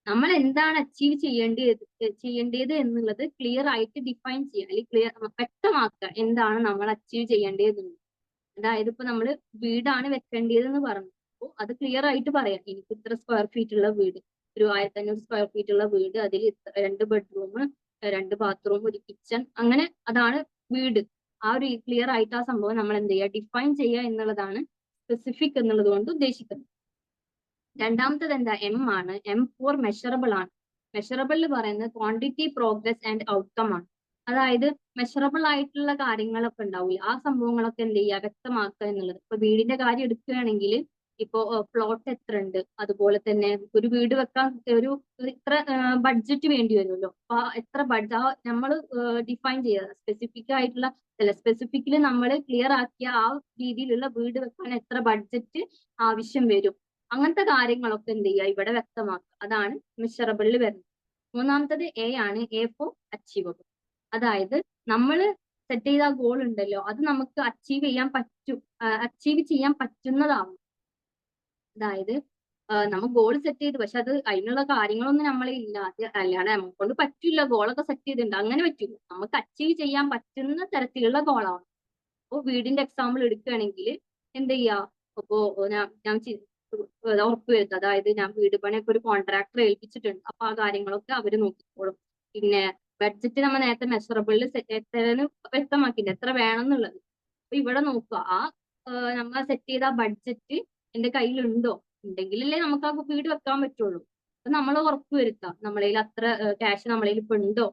നമ്മൾ എന്താണ് അച്ചീവ് ചെയ്യേണ്ടത് എന്നുള്ളത് ക്ലിയർ ആയിട്ട് ഡിഫൈൻ ചെയ്യുക, അല്ലെങ്കിൽ വ്യക്തമാക്കുക എന്താണ് നമ്മൾ അച്ചീവ് ചെയ്യേണ്ടത്. അതായത് ഇപ്പൊ നമ്മൾ വീടാണ് വെക്കേണ്ടതെന്ന് പറഞ്ഞു, അപ്പോൾ അത് ക്ലിയർ ആയിട്ട് പറയാം. എനിക്ക് ഇത്ര സ്ക്വയർ ഫീറ്റ് ഉള്ള വീട്, ഒരു 1500 സ്ക്വയർ ഫീറ്റ് ഉള്ള വീട്, അതിൽ 2 ബെഡ്റൂം, 2 ബാത്റൂം, ഒരു കിച്ചൺ, അങ്ങനെ അതാണ് വീട്. ആ ഒരു ക്ലിയർ ആയിട്ട് ആ സംഭവം നമ്മൾ എന്ത് ചെയ്യുക? ഡിഫൈൻ ചെയ്യുക എന്നുള്ളതാണ് സ്പെസിഫിക് എന്നുള്ളത് കൊണ്ട് ഉദ്ദേശിക്കുന്നത്. രണ്ടാമത്തത് എന്താ? എം ആണ്. എം ഫോർ മെഷറബിൾ ആണ്. മെഷറബിൾ എന്ന് പറയുന്നത് ക്വാണ്ടിറ്റി, പ്രോഗ്രസ് ആൻഡ് ഔട്ട്കം ആണ്. അതായത് മെഷറബിൾ ആയിട്ടുള്ള കാര്യങ്ങളൊക്കെ ഉണ്ടാവില്ല, ആ സംഭവങ്ങളൊക്കെ എന്ത് ചെയ്യുക? വ്യക്തമാക്കുക എന്നുള്ളത്. ഇപ്പൊ വീടിന്റെ കാര്യം എടുക്കുകയാണെങ്കിൽ ഇപ്പോ പ്ലോട്ട് എത്ര ഉണ്ട്, അതുപോലെ തന്നെ ഒരു വീട് വെക്കാൻ ഇത്ര ബഡ്ജറ്റ് വേണ്ടി വരുമല്ലോ. അപ്പൊ എത്ര ബഡ്ജറ്റ് നമ്മൾ ഡിഫൈൻ ചെയ്യുക, സ്പെസിഫിക് ആയിട്ടുള്ള സ്പെസിഫിക്കലി നമ്മൾ ക്ലിയർ ആക്കിയ ആ രീതിയിലുള്ള വീട് വെക്കാൻ എത്ര ബഡ്ജറ്റ് ആവശ്യം വരും, അങ്ങനത്തെ കാര്യങ്ങളൊക്കെ എന്ത് ചെയ്യുക? ഇവിടെ വ്യക്തമാക്കുക. അതാണ് മെഷറബിളിൽ വരുന്നത്. മൂന്നാമത്തത് എ ആണ്. A for achievable. അതായത് നമ്മൾ സെറ്റ് ചെയ്ത ഗോൾ ഉണ്ടല്ലോ, അത് നമുക്ക് അച്ചീവ് ചെയ്യാൻ പറ്റുന്നതാവും. അതായത് നമ്മൾ ഗോൾ സെറ്റ് ചെയ്തു, പക്ഷെ അത് അതിനുള്ള കാര്യങ്ങളൊന്നും നമ്മളെ ഇല്ല, അല്ലാതെ നമ്മളെ കൊണ്ട് പറ്റില്ല. ഗോളൊക്കെ സെറ്റ് ചെയ്തിട്ടുണ്ട്, അങ്ങനെ പറ്റില്ല. നമുക്ക് അച്ചീവ് ചെയ്യാൻ പറ്റുന്ന തരത്തിലുള്ള ഗോളാണ്. അപ്പോൾ വീടിന്റെ എക്സാമ്പിൾ എടുക്കുകയാണെങ്കിൽ എന്ത് ചെയ്യാ? അപ്പോ ഞാൻ ഉറപ്പ് വരുത്തുക, അതായത് ഞാൻ വീട് പണിയൊക്കെ ഒരു കോൺട്രാക്ടർ ഏൽപ്പിച്ചിട്ടുണ്ട്, അപ്പൊ ആ കാര്യങ്ങളൊക്കെ അവര് നോക്കിക്കോളും. പിന്നെ ബഡ്ജറ്റ് നമ്മൾ നേരത്തെ മെഷറബിളിൽ എത്രന്ന് വ്യക്തമാക്കില്ല, എത്ര വേണം എന്നുള്ളത്. അപ്പൊ ഇവിടെ നോക്കുക, നമ്മൾ സെറ്റ് ചെയ്ത ബഡ്ജറ്റ് എന്റെ കയ്യിലുണ്ടോ, ഉണ്ടെങ്കിലല്ലേ നമുക്ക് ആ വീട് വെക്കാൻ പറ്റുള്ളൂ. അപ്പൊ നമ്മൾ ഉറപ്പ് വരുത്താം നമ്മളതിൽ അത്ര ക്യാഷ് നമ്മളതിൽ ഇപ്പൊ ഉണ്ടോ,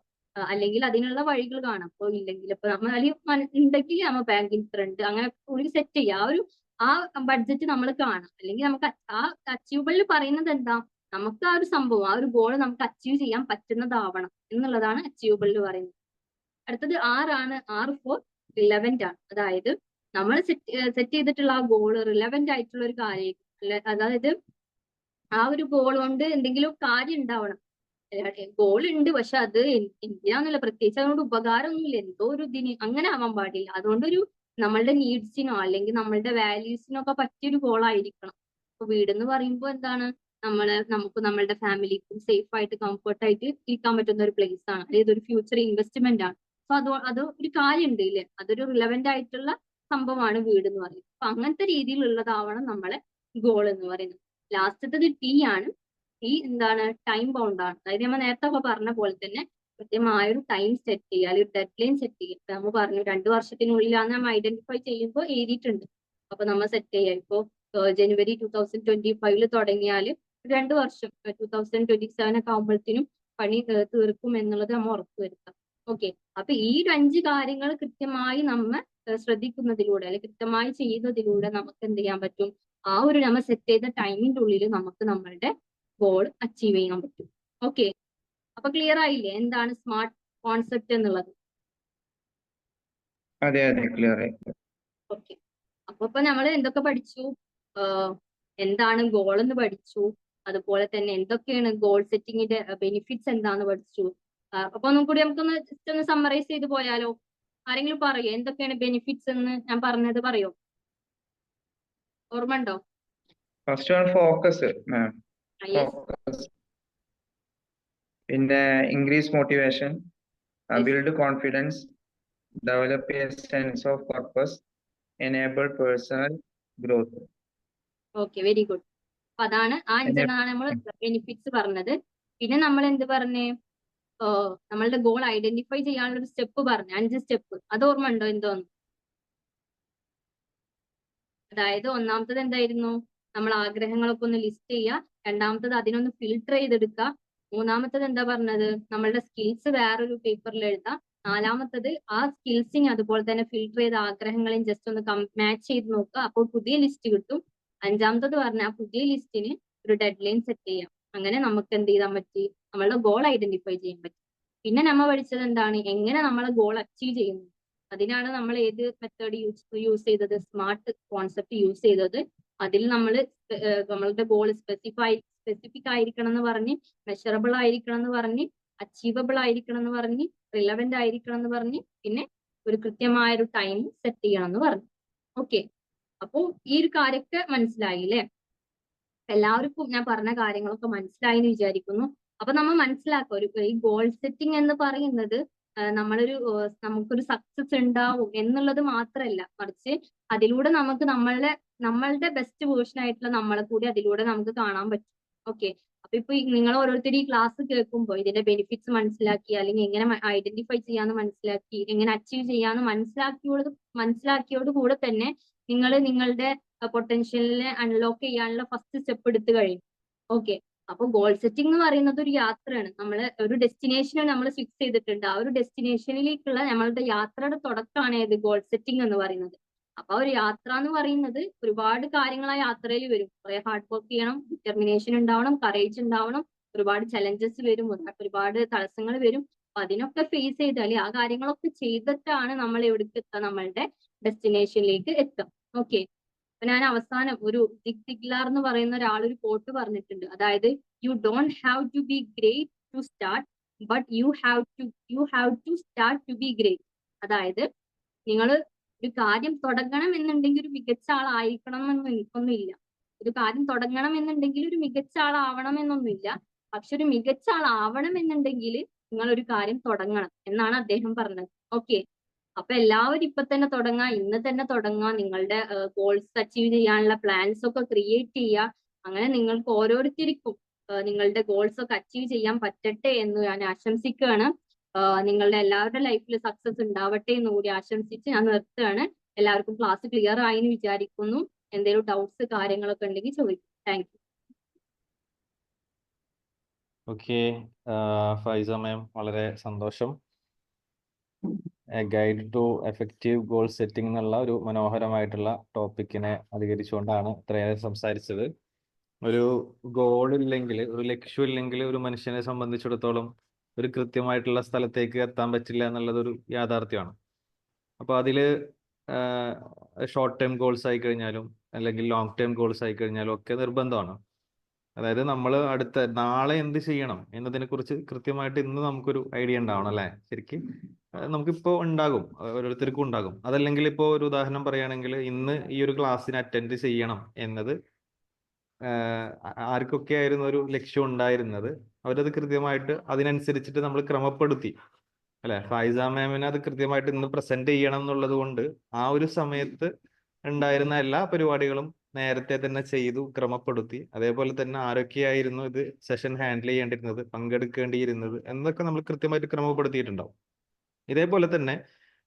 അല്ലെങ്കിൽ അതിനുള്ള വഴികൾ കാണാം. അപ്പൊ ഇല്ലെങ്കിൽ ഇപ്പൊ നമ്മൾ അതിൽ ഉണ്ടെങ്കിൽ നമ്മൾ ബാങ്കിൽ ഇത്ര ഉണ്ട്, അങ്ങനെ ഒരു സെറ്റ് ചെയ്യുക. ആ ബഡ്ജറ്റ് നമ്മൾ കാണാം. അല്ലെങ്കിൽ നമുക്ക് ആ അച്ചീവബിളിൽ പറയുന്നത് എന്താ? നമുക്ക് ആ ഒരു സംഭവം, ആ ഒരു ഗോൾ നമുക്ക് അച്ചീവ് ചെയ്യാൻ പറ്റുന്നതാവണം എന്നുള്ളതാണ് അച്ചീവബിളിൽ പറയുന്നത്. അടുത്തത് ആറാണ്. ആർ ഫോർ റിലവന്റ് ആണ്. അതായത് നമ്മൾ സെറ്റ് ചെയ്തിട്ടുള്ള ആ ഗോൾ റിലവന്റ് ആയിട്ടുള്ള ഒരു കാര്യം, അതായത് ആ ഒരു ഗോൾ കൊണ്ട് എന്തെങ്കിലും കാര്യം ഉണ്ടാവണം. ഗോൾ ഉണ്ട്, പക്ഷെ അത് എന്തിനാന്നില്ല, പ്രത്യേകിച്ച് അതുകൊണ്ട് ഉപകാരമൊന്നുമില്ല, എന്തോ ഒരു ഇതിന് അങ്ങനെ ആവാൻ പാടില്ല. അതുകൊണ്ടൊരു നമ്മളുടെ നീഡ്സിനോ അല്ലെങ്കിൽ നമ്മളുടെ വാല്യൂസിനോ ഒക്കെ പറ്റിയൊരു ഗോൾ ആയിരിക്കണം. ഇപ്പൊ വീടെന്ന് പറയുമ്പോൾ എന്താണ്, നമുക്ക് നമ്മളുടെ ഫാമിലിക്കും സേഫ് ആയിട്ട് കംഫർട്ട് ആയിട്ട് ഇരിക്കാൻ പറ്റുന്ന ഒരു പ്ലേസ് ആണ്, അതായത് ഒരു ഫ്യൂച്ചർ ഇൻവെസ്റ്റ്മെന്റ് ആണ്. അപ്പൊ അത് ഒരു കാര്യമുണ്ട് ഇല്ലേ, അതൊരു റിലവന്റ് ആയിട്ടുള്ള സംഭവമാണ് വീട് എന്ന് പറയുന്നത്. അപ്പൊ അങ്ങനത്തെ രീതിയിലുള്ളതാവണം നമ്മളെ ഗോൾ എന്ന് പറയുന്നത്. ലാസ്റ്റത്തത് ടി ആണ്. ടി എന്താണ്? ടൈം ബൗണ്ട് ആണ്. അതായത് നമ്മൾ നേരത്തെ ഒക്കെ പറഞ്ഞ പോലെ തന്നെ കൃത്യമായ ഒരു ടൈം സെറ്റ് ചെയ്യുക, അല്ലെങ്കിൽ ഡെഡ് ലൈൻ സെറ്റ് ചെയ്യുക. ഇപ്പൊ നമ്മൾ പറഞ്ഞു 2 വർഷത്തിനുള്ളിലാണ് നമ്മൾ ഐഡന്റിഫൈ ചെയ്യുമ്പോൾ എഴുതിയിട്ടുണ്ട്. അപ്പൊ നമ്മൾ സെറ്റ് ചെയ്യുക. ഇപ്പോ ജനുവരി 2025 തുടങ്ങിയാൽ 2 വർഷം 2027 ഒക്കെ ആകുമ്പോഴത്തേനും പണി തീർക്കും എന്നുള്ളത് നമ്മൾ ഉറപ്പുവരുത്താം. ഓക്കെ. അപ്പൊ ഈ ഒരു 5 കാര്യങ്ങൾ കൃത്യമായി നമ്മൾ ശ്രദ്ധിക്കുന്നതിലൂടെ, അല്ലെങ്കിൽ കൃത്യമായി ചെയ്യുന്നതിലൂടെ നമുക്ക് എന്ത് ചെയ്യാൻ പറ്റും? ആ ഒരു നമ്മൾ സെറ്റ് ചെയ്ത ടൈമിന്റെ ഉള്ളിൽ നമുക്ക് നമ്മളുടെ ഗോൾ അച്ചീവ് ചെയ്യാൻ പറ്റും. ഓക്കെ. അപ്പൊ ക്ലിയർ ആയില്ലേ എന്താണ് സ്മാർട്ട് കോൺസെപ്റ്റ് എന്നുള്ളത്? അതെ ക്ലിയർ ആയി. ഓക്കെ. അപ്പൊ നമ്മൾ എന്തൊക്കെ പഠിച്ചു? എന്താണ് ഗോൾ എന്ന് പഠിച്ചു. അതുപോലെ തന്നെ എന്തൊക്കെയാണ് ഗോൾ സെറ്റിങ്ങിന്റെ ബെനിഫിറ്റ്സ് എന്താന്ന് പഠിച്ചു. അപ്പൊ ഒന്നും കൂടി നമുക്കൊന്ന് ജസ്റ്റ് ഒന്ന് സമ്മറൈസ് ചെയ്ത് പോയാലോ? ആരെങ്കിലും പറയോ എന്തൊക്കെയാണ് ബെനിഫിറ്റ്സ് എന്ന് ഞാൻ പറഞ്ഞത്? പറയോ? ഓർമ്മ ഉണ്ടോ? ഫസ്റ്റ് വൺ ഫോക്കസ് മാം. യെസ്. ഫോക്കസ്. പിന്നെ increase motivation, build confidence, develop A sense of purpose, enable personal growth. Okay, very good. അപ്പൊ അതാണ് ആ 5 നമ്മൾ ബെനിഫിറ്റ്സ് പറഞ്ഞത്. പിന്നെ നമ്മൾ എന്ത് പറഞ്ഞേ? നമ്മളുടെ ഗോൾ ഐഡന്റിഫൈ ചെയ്യാനുള്ള ഒരു സ്റ്റെപ്പ് പറഞ്ഞു, 5 സ്റ്റെപ്പ്. അത് ഓർമ്മ ഉണ്ടോ എന്തോന്ന്? അതായത് ഒന്നാമത്തത് എന്തായിരുന്നു? നമ്മൾ ആഗ്രഹങ്ങളൊക്കെ ഒന്ന് ലിസ്റ്റ് ചെയ്യുക. രണ്ടാമത്തത് അതിനൊന്ന് ഫിൽട്ടർ ചെയ്തെടുക്കുക. മൂന്നാമത്തത് എന്താ പറഞ്ഞത്? നമ്മളുടെ സ്കിൽസ് വേറൊരു പേപ്പറിൽ എഴുതാം. നാലാമത്തത് ആ സ്കിൽസിനെ അതുപോലെ തന്നെ ഫിൽട്ടർ ചെയ്ത ആഗ്രഹങ്ങളെയും ജസ്റ്റ് ഒന്ന് മാച്ച് ചെയ്ത് നോക്കുക. അപ്പോൾ പുതിയ ലിസ്റ്റ് കിട്ടും. അഞ്ചാമത്തത് പറഞ്ഞ ആ പുതിയ ലിസ്റ്റിന് ഒരു ഡെഡ് ലൈൻ സെറ്റ് ചെയ്യാം. അങ്ങനെ നമുക്ക് എന്ത് ചെയ്യാൻ പറ്റി? നമ്മളുടെ ഗോൾ ഐഡന്റിഫൈ ചെയ്യാൻ പറ്റും. പിന്നെ നമ്മൾ പഠിച്ചത് എന്താണ്? എങ്ങനെ നമ്മളെ ഗോൾ അച്ചീവ് ചെയ്യുന്നു. അതിനാണ് നമ്മൾ ഏത് മെത്തേഡ് യൂസ് ചെയ്തത്? സ്മാർട്ട് കോൺസെപ്റ്റ് യൂസ് ചെയ്തത്. അതിൽ നമ്മൾ നമ്മളുടെ ഗോൾ സ്പെസിഫിക് ആയിരിക്കണം എന്ന് പറഞ്ഞ്, മെഷറബിൾ ആയിരിക്കണം എന്ന് പറഞ്ഞ്, അച്ചീവബിൾ ആയിരിക്കണം എന്ന് പറഞ്ഞ്, റിലവന്റ് ആയിരിക്കണം എന്ന് പറഞ്ഞ്, പിന്നെ ഒരു കൃത്യമായ ഒരു ടൈം സെറ്റ് ചെയ്യണം എന്ന് പറഞ്ഞു. ഓക്കെ. അപ്പോൾ ഈ ഒരു കാര്യമൊക്കെ മനസ്സിലായില്ലേ? എല്ലാവർക്കും ഞാൻ പറഞ്ഞ കാര്യങ്ങളൊക്കെ മനസ്സിലായി എന്ന് വിചാരിക്കുന്നു. അപ്പൊ നമ്മൾ മനസ്സിലാക്കുക, ഈ ഗോൾ സെറ്റിംഗ് എന്ന് പറയുന്നത് നമുക്കൊരു സക്സസ് ഉണ്ടാവും എന്നുള്ളത് മാത്രമല്ല, മറിച്ച് അതിലൂടെ നമുക്ക് നമ്മളുടെ ബെസ്റ്റ് വേർഷൻ ആയിട്ടുള്ള നമ്മളെ കൂടി അതിലൂടെ നമുക്ക് കാണാൻ പറ്റും. ഓക്കെ. അപ്പൊ ഇപ്പൊ നിങ്ങൾ ഓരോരുത്തർ ഈ ക്ലാസ് കേൾക്കുമ്പോൾ ഇതിന്റെ ബെനിഫിറ്റ്സ് മനസ്സിലാക്കി, അല്ലെങ്കിൽ എങ്ങനെ ഐഡന്റിഫൈ ചെയ്യാന്ന് മനസ്സിലാക്കി, എങ്ങനെ അച്ചീവ് ചെയ്യാന്ന് മനസ്സിലാക്കിയോട് കൂടെ തന്നെ നിങ്ങളുടെ പൊട്ടൻഷ്യലിനെ അൺലോക്ക് ചെയ്യാനുള്ള ഫസ്റ്റ് സ്റ്റെപ്പ് എടുത്തു കഴിഞ്ഞു. ഓക്കെ. അപ്പൊ ഗോൾ സെറ്റിംഗ് എന്ന് പറയുന്നത് ഒരു യാത്രയാണ്. നമ്മൾ ഒരു ഡെസ്റ്റിനേഷൻ നമ്മൾ ഫിക്സ് ചെയ്തിട്ടുണ്ട്. ആ ഒരു ഡെസ്റ്റിനേഷനിലേക്കുള്ള നമ്മളുടെ യാത്രയുടെ തുടക്കമാണ് ഏത്? ഗോൾ സെറ്റിംഗ് എന്ന് പറയുന്നത്. അപ്പൊ ഒരു യാത്ര എന്ന് പറയുന്നത് ഒരുപാട് കാര്യങ്ങൾ ആ യാത്രയിൽ വരും. കുറെ ഹാർഡ് വർക്ക് ചെയ്യണം, ഡിറ്റർമിനേഷൻ ഉണ്ടാവണം, കറേജ് ഉണ്ടാവണം, ഒരുപാട് ചലഞ്ചസ് വരും, ഒരുപാട് തടസ്സങ്ങൾ വരും. അപ്പൊ അതിനൊക്കെ ഫേസ് ചെയ്താൽ, ആ കാര്യങ്ങളൊക്കെ ചെയ്തിട്ടാണ് നമ്മൾ എവിടേക്ക് എത്തുക? നമ്മളുടെ ഡെസ്റ്റിനേഷനിലേക്ക് എത്തുക. ഓക്കെ. അപ്പൊ ഞാൻ അവസാനം ഒരു ദിഗ് ദിഗ്ലാർ എന്ന് പറയുന്ന ഒരാൾ ഒരു കോട്ട് പറഞ്ഞിട്ടുണ്ട്. അതായത് you don't have to be great to start, but you have to start to be great. അതായത് നിങ്ങൾ ഒരു കാര്യം തുടങ്ങണം എന്നുണ്ടെങ്കിൽ ഒരു മികച്ച ആളായിരിക്കണം എന്നൊന്നുമില്ല. ഒരു കാര്യം തുടങ്ങണം എന്നുണ്ടെങ്കിൽ ഒരു മികച്ച ആളാവണം എന്നൊന്നുമില്ല. പക്ഷെ ഒരു മികച്ച ആളാവണം എന്നുണ്ടെങ്കിൽ നിങ്ങൾ ഒരു കാര്യം തുടങ്ങണം എന്നാണ് അദ്ദേഹം പറഞ്ഞത്. ഓക്കെ. അപ്പൊ എല്ലാവരും ഇപ്പൊ തന്നെ തുടങ്ങാ, ഇന്ന് തന്നെ തുടങ്ങാ. നിങ്ങളുടെ ഗോൾസ് അച്ചീവ് ചെയ്യാനുള്ള പ്ലാൻസ് ഒക്കെ ക്രിയേറ്റ് ചെയ്യുക. അങ്ങനെ നിങ്ങൾക്ക് ഓരോരുത്തർക്കും നിങ്ങളുടെ ഗോൾസ് ഒക്കെ അച്ചീവ് ചെയ്യാൻ പറ്റട്ടെ എന്ന് ഞാൻ ആശംസിക്കുകയാണ്. നിങ്ങളുടെ എല്ലാവരുടെ ലൈഫിൽ സക്സസ് ഉണ്ടാവട്ടെ എന്ന് കൂടി ആശംസിച്ച് ഞാൻ നിർത്തുകയാണ്. എല്ലാവർക്കും ക്ലാസ് ക്ലിയർ ആയി എന്ന് വിചാരിക്കുന്നു. എന്തെങ്കിലും ഡൗട്ട്സ് കാര്യങ്ങളൊക്കെ ഉണ്ടെങ്കിൽ ചോദിക്കും. Thank you. Okay, Faiza ma'am, വളരെ സന്തോഷം. Guide to effective goal setting എന്നുള്ള ഒരു മനോഹരമായിട്ടുള്ള ടോപ്പിക്കിനെ അധികരിച്ചുകൊണ്ടാണ് ഇത്രയേറെ സംസാരിച്ചത്. ഒരു ഗോൾ ഇല്ലെങ്കിൽ, ഒരു ലക്ഷ്യം ഇല്ലെങ്കിൽ ഒരു മനുഷ്യനെ സംബന്ധിച്ചിടത്തോളം ഒരു കൃത്യമായിട്ടുള്ള സ്ഥലത്തേക്ക് എത്താൻ പറ്റില്ല എന്നുള്ളതൊരു യാഥാർത്ഥ്യമാണ്. അപ്പോൾ അതിൽ ഷോർട്ട് ടേം ഗോൾസ് ആയി കഴിഞ്ഞാലും അല്ലെങ്കിൽ ലോങ് ടേം ഗോൾസ് ആയി കഴിഞ്ഞാലും ഒക്കെ നിർബന്ധമാണ്. അതായത് നമ്മൾ നാളെ എന്ത് ചെയ്യണം എന്നതിനെ കുറിച്ച് കൃത്യമായിട്ട് ഇന്ന് നമുക്കൊരു ഐഡിയ ഉണ്ടാവണം അല്ലേ? ശരിക്കും നമുക്കിപ്പോൾ ഉണ്ടാകും, ഓരോരുത്തർക്കും ഉണ്ടാകും. അതല്ലെങ്കിൽ ഇപ്പോൾ ഒരു ഉദാഹരണം പറയുകയാണെങ്കിൽ, ഇന്ന് ഈ ഒരു ക്ലാസ്സിന് അറ്റൻഡ് ചെയ്യണം എന്നത് ആർക്കൊക്കെ ആയിരുന്നു ഒരു ലക്ഷ്യം ഉണ്ടായിരുന്നത്, അവരത് കൃത്യമായിട്ട് അതിനനുസരിച്ചിട്ട് നമ്മൾ ക്രമപ്പെടുത്തി. അല്ലെ? ഫൈസ മാമിന് അത് കൃത്യമായിട്ട് ഇന്ന് പ്രസന്റ് ചെയ്യണം എന്നുള്ളത് കൊണ്ട് ആ ഒരു സമയത്ത് ഉണ്ടായിരുന്ന എല്ലാ പരിപാടികളും നേരത്തെ തന്നെ ചെയ്തു ക്രമപ്പെടുത്തി. അതേപോലെ തന്നെ ആരൊക്കെയായിരുന്നു ഇത് സെഷൻ ഹാൻഡിൽ ചെയ്യേണ്ടിരുന്നത്, പങ്കെടുക്കേണ്ടിയിരുന്നത് എന്നൊക്കെ നമ്മൾ കൃത്യമായിട്ട് ക്രമപ്പെടുത്തിയിട്ടുണ്ടാവും. ഇതേപോലെ തന്നെ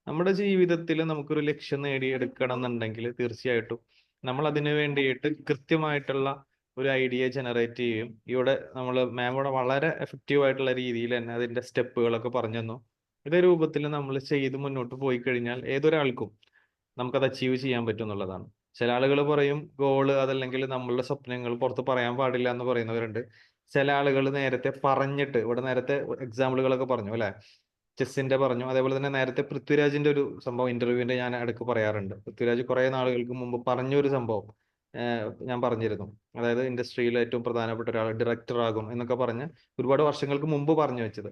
നമ്മുടെ ജീവിതത്തിൽ നമുക്കൊരു ലക്ഷ്യം നേടിയെടുക്കണം എന്നുണ്ടെങ്കിൽ തീർച്ചയായിട്ടും നമ്മൾ അതിനു വേണ്ടിയിട്ട് കൃത്യമായിട്ടുള്ള ഒരു ഐഡിയ ജനറേറ്റ് ചെയ്യും. ഇവിടെ നമ്മൾ മാമോടെ വളരെ എഫക്റ്റീവ് ആയിട്ടുള്ള രീതിയിൽ തന്നെ അതിന്റെ സ്റ്റെപ്പുകളൊക്കെ പറഞ്ഞു തന്നു. ഇതേ രൂപത്തിൽ നമ്മൾ ചെയ്ത് മുന്നോട്ട് പോയി കഴിഞ്ഞാൽ ഏതൊരാൾക്കും നമുക്കത് അച്ചീവ് ചെയ്യാൻ പറ്റും എന്നുള്ളതാണ്. ചില ആളുകൾ പറയും ഗോള് അതല്ലെങ്കിൽ നമ്മളുടെ സ്വപ്നങ്ങൾ പുറത്ത് പറയാൻ പാടില്ല എന്ന് പറയുന്നവരുണ്ട്. ചില ആളുകൾ നേരത്തെ പറഞ്ഞിട്ട്, ഇവിടെ നേരത്തെ എക്സാമ്പിളുകളൊക്കെ പറഞ്ഞു അല്ലെ, ചെസ്സിന്റെ പറഞ്ഞു. അതേപോലെ തന്നെ നേരത്തെ പൃഥ്വിരാജിന്റെ ഒരു സംഭവം ഇന്റർവ്യൂവിന്റെ ഞാൻ ഇടയ്ക്ക് പറയാറുണ്ട്. പൃഥ്വിരാജ് കുറെ നാളുകൾക്ക് മുമ്പ് പറഞ്ഞൊരു സംഭവം ഞാൻ പറഞ്ഞിരുന്നു. അതായത് ഇൻഡസ്ട്രിയിലെ ഏറ്റവും പ്രധാനപ്പെട്ട ഒരാൾ ഡയറക്ടർ ആകും എന്നൊക്കെ പറഞ്ഞ് ഒരുപാട് വർഷങ്ങൾക്ക് മുമ്പ് പറഞ്ഞു വെച്ചത്.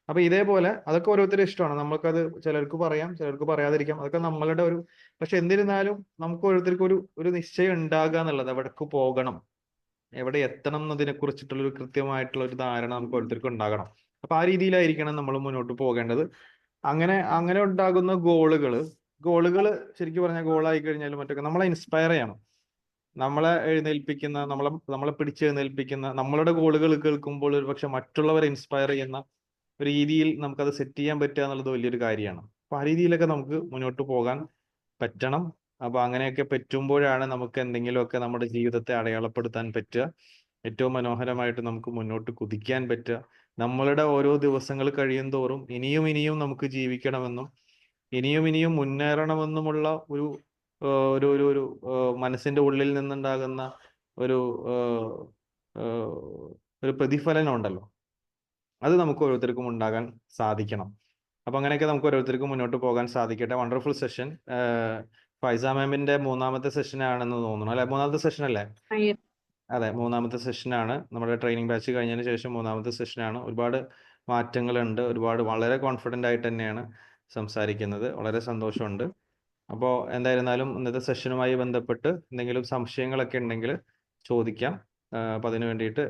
അപ്പൊ ഇതേപോലെ അതൊക്കെ ഓരോരുത്തരും ഇഷ്ടമാണ്. നമുക്കത് ചിലർക്ക് പറയാം, ചിലർക്ക് പറയാതിരിക്കാം. അതൊക്കെ നമ്മളുടെ ഒരു, പക്ഷെ എന്നിരുന്നാലും നമുക്ക് ഓരോരുത്തർക്കും ഒരു നിശ്ചയം ഉണ്ടാകുക എന്നുള്ളത്, എവിടേക്ക് പോകണം, എവിടെ എത്തണം എന്നതിനെ കുറിച്ചിട്ടുള്ള ഒരു കൃത്യമായിട്ടുള്ള ഒരു ധാരണ നമുക്ക് ഓരോരുത്തർക്കും ഉണ്ടാകണം. അപ്പൊ ആ രീതിയിലായിരിക്കണം നമ്മൾ മുന്നോട്ട് പോകേണ്ടത്. അങ്ങനെ അങ്ങനെ ഉണ്ടാകുന്ന ഗോളുകൾ ശരിക്കും പറഞ്ഞാൽ ഗോളായി കഴിഞ്ഞാലും മറ്റൊക്കെ നമ്മളെ ഇൻസ്പയർ ചെയ്യണം. നമ്മളെ എഴുന്നേൽപ്പിക്കുന്ന, നമ്മളെ പിടിച്ചെഴുന്നേൽപ്പിക്കുന്ന, നമ്മളുടെ ഗോളുകൾ കേൾക്കുമ്പോൾ ഒരു പക്ഷെ മറ്റുള്ളവരെ ഇൻസ്പയർ ചെയ്യുന്ന ഒരു രീതിയിൽ നമുക്കത് സെറ്റ് ചെയ്യാൻ പറ്റുക എന്നുള്ളത് വലിയൊരു കാര്യമാണ്. അപ്പൊ ആ രീതിയിലൊക്കെ നമുക്ക് മുന്നോട്ട് പോകാൻ പറ്റണം. അപ്പൊ അങ്ങനെയൊക്കെ പറ്റുമ്പോഴാണ് നമുക്ക് എന്തെങ്കിലുമൊക്കെ നമ്മുടെ ജീവിതത്തെ അടയാളപ്പെടുത്താൻ പറ്റുക. ഏറ്റവും മനോഹരമായിട്ട് നമുക്ക് മുന്നോട്ട് കുതിക്കാൻ പറ്റുക. നമ്മളുടെ ഓരോ ദിവസങ്ങൾ കഴിയും തോറും ഇനിയും ഇനിയും നമുക്ക് ജീവിക്കണമെന്നും ഇനിയും ഇനിയും മുന്നേറണമെന്നുമുള്ള ഒരു ഒരു ഒരു ഒരു മനസ്സിന്റെ ഉള്ളിൽ നിന്നുണ്ടാകുന്ന ഒരു ഒരു പ്രതിഫലനം ഉണ്ടല്ലോ, അത് നമുക്ക് ഓരോരുത്തർക്കും ഉണ്ടാകാൻ സാധിക്കണം. അപ്പൊ അങ്ങനെയൊക്കെ നമുക്ക് ഓരോരുത്തർക്കും മുന്നോട്ട് പോകാൻ സാധിക്കട്ടെ. Wonderful session. ഫൈസ മാമിന്റെ മൂന്നാമത്തെ സെഷൻ ആണെന്ന് തോന്നുന്നു അല്ലെ? മൂന്നാമത്തെ സെഷൻ അല്ലേ? അതെ, മൂന്നാമത്തെ സെഷനാണ്. നമ്മുടെ ട്രെയിനിങ് ബാച്ച് കഴിഞ്ഞതിന് ശേഷം മൂന്നാമത്തെ സെഷനാണ്. ഒരുപാട് മാറ്റങ്ങളുണ്ട്. വളരെ കോൺഫിഡന്റ് ആയിട്ട് തന്നെയാണ് സംസാരിക്കുന്നത്. വളരെ സന്തോഷമുണ്ട്. അപ്പോൾ എന്തായിരുന്നാലും ഇന്നത്തെ സെഷനുമായി ബന്ധപ്പെട്ട് എന്തെങ്കിലും സംശയങ്ങളൊക്കെ ഉണ്ടെങ്കിൽ ചോദിക്കാം. അപ്പൊ അതിന് വേണ്ടിയിട്ട്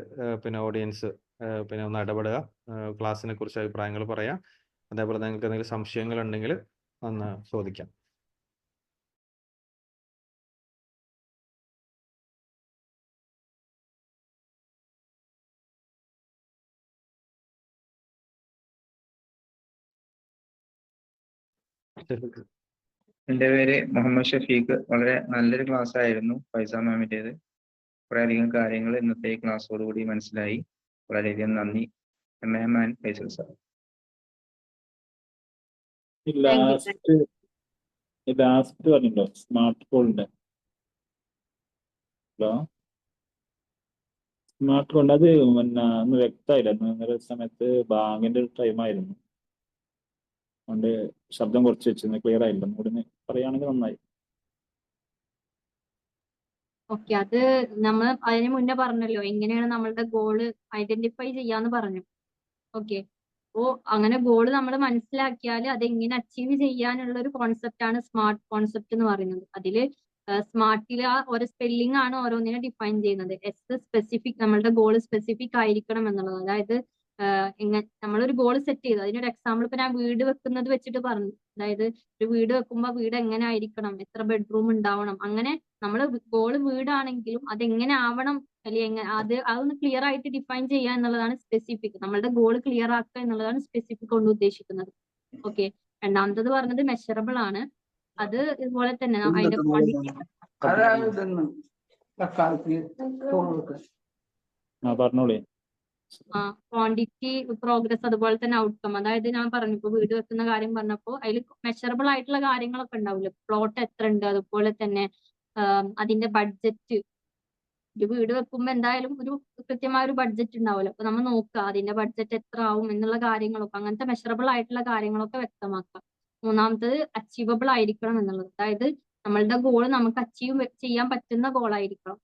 പിന്നെ ഓഡിയൻസ് പിന്നെ ഒന്ന് ഇടപെടുക, ക്ലാസ്സിനെ കുറിച്ച് അഭിപ്രായങ്ങൾ പറയാം. അതേപോലെ നിങ്ങൾക്ക് എന്തെങ്കിലും സംശയങ്ങൾ ഉണ്ടെങ്കിൽ ഒന്ന് ചോദിക്കാം. എൻ്റെ പേര് മുഹമ്മദ് ഷഫീഖ്. വളരെ നല്ലൊരു ക്ലാസ് ആയിരുന്നു ഫൈസ മാമിൻ്റേത്. കുറേയധികം കാര്യങ്ങൾ ഇന്നത്തെ ഈ ക്ലാസ്സോടുകൂടി മനസ്സിലായി. വളരെയധികം നന്ദി മാം ആൻഡ് ഫൈസൽ സാർ. ലാസ്റ്റ് പറഞ്ഞല്ലോ സ്മാർട്ട് ഫോണിന്റെ. ഹലോ, സ്മാർട്ട് ഫോൺ അത് പിന്നെ ഒന്ന് വ്യക്തമായില്ല. ഇന്നലെ സമയത്ത് ബാങ്കിന്റെ ഒരു ടൈം ആയിരുന്നു, അതുകൊണ്ട് ശബ്ദം കുറച്ച് വെച്ചിരുന്നു, ക്ലിയർ ആയില്ല. ഒന്നുകൂടി പറയുകയാണെങ്കിൽ നന്നായി. ഓക്കെ, അത് നമ്മൾ അതിന് മുന്നേ പറഞ്ഞല്ലോ എങ്ങനെയാണ് നമ്മളുടെ ഗോള് ഐഡന്റിഫൈ ചെയ്യാന്ന് പറഞ്ഞു. ഓക്കെ, അപ്പോ അങ്ങനെ ഗോള് നമ്മൾ മനസ്സിലാക്കിയാൽ അത് എങ്ങനെ അച്ചീവ് ചെയ്യാനുള്ള ഒരു കോൺസെപ്റ്റ് ആണ് സ്മാർട്ട് കോൺസെപ്റ്റ് എന്ന് പറയുന്നത്. അതില് സ്മാർട്ടിൽ ആ ഓരോ സ്പെല്ലിംഗ് ആണ് ഓരോന്നിനെ ഡിഫൈൻ ചെയ്യുന്നത്. എസ് സ്പെസിഫിക്, നമ്മളുടെ ഗോൾ സ്പെസിഫിക് ആയിരിക്കണം എന്നുള്ളത്. അതായത് നമ്മളൊരു ഗോൾ സെറ്റ് ചെയ്തു. അതിനൊരു എക്സാമ്പിൾ ഇപ്പൊ ഞാൻ വീട് വെക്കുന്നത് വെച്ചിട്ട് പറഞ്ഞു. അതായത് ഒരു വീട് വെക്കുമ്പോൾ വീട് എങ്ങനെ ആയിരിക്കണം, എത്ര ബെഡ്റൂം ഉണ്ടാവണം, അങ്ങനെ നമ്മൾ ഗോള് വീടാണെങ്കിലും അത് എങ്ങനെ ആവണം, അല്ലെങ്കിൽ അതൊന്ന് ക്ലിയർ ആയിട്ട് ഡിഫൈൻ ചെയ്യുക എന്നുള്ളതാണ് സ്പെസിഫിക്. നമ്മളുടെ ഗോൾ ക്ലിയർ ആക്കുക എന്നുള്ളതാണ് സ്പെസിഫിക് കൊണ്ട് ഉദ്ദേശിക്കുന്നത്. ഓക്കെ, രണ്ടാമത്തത് പറഞ്ഞത് മെഷറബിൾ ആണ്. അത് ഇതുപോലെ തന്നെ അതിന്റെ പറഞ്ഞോളേ. ക്വാണ്ടിറ്റി, പ്രോഗ്രസ്, അതുപോലെ തന്നെ ഔട്ട്കം. അതായത് ഞാൻ പറഞ്ഞു, ഇപ്പൊ വീട് വെക്കുന്ന കാര്യം പറഞ്ഞപ്പോൾ അതിൽ മെഷറബിൾ ആയിട്ടുള്ള കാര്യങ്ങളൊക്കെ ഉണ്ടാവില്ല. പ്ലോട്ട് എത്ര ഉണ്ട്, അതുപോലെ തന്നെ അതിന്റെ ബഡ്ജറ്റ്. ഒരു വീട് വെക്കുമ്പോൾ എന്തായാലും ഒരു കൃത്യമായ ഒരു ബഡ്ജറ്റ് ഉണ്ടാവുമല്ലോ. അപ്പൊ നമ്മൾ നോക്കുക അതിന്റെ ബഡ്ജറ്റ് എത്ര ആവും എന്നുള്ള കാര്യങ്ങളൊക്കെ, അങ്ങനത്തെ മെഷറബിൾ ആയിട്ടുള്ള കാര്യങ്ങളൊക്കെ വ്യക്തമാക്കുക. മൂന്നാമത്തത് അച്ചീവബിൾ ആയിരിക്കണം എന്നുള്ളത്. അതായത് നമ്മളുടെ ഗോൾ നമുക്ക് അച്ചീവ് ചെയ്യാൻ പറ്റുന്ന ഗോളായിരിക്കണം.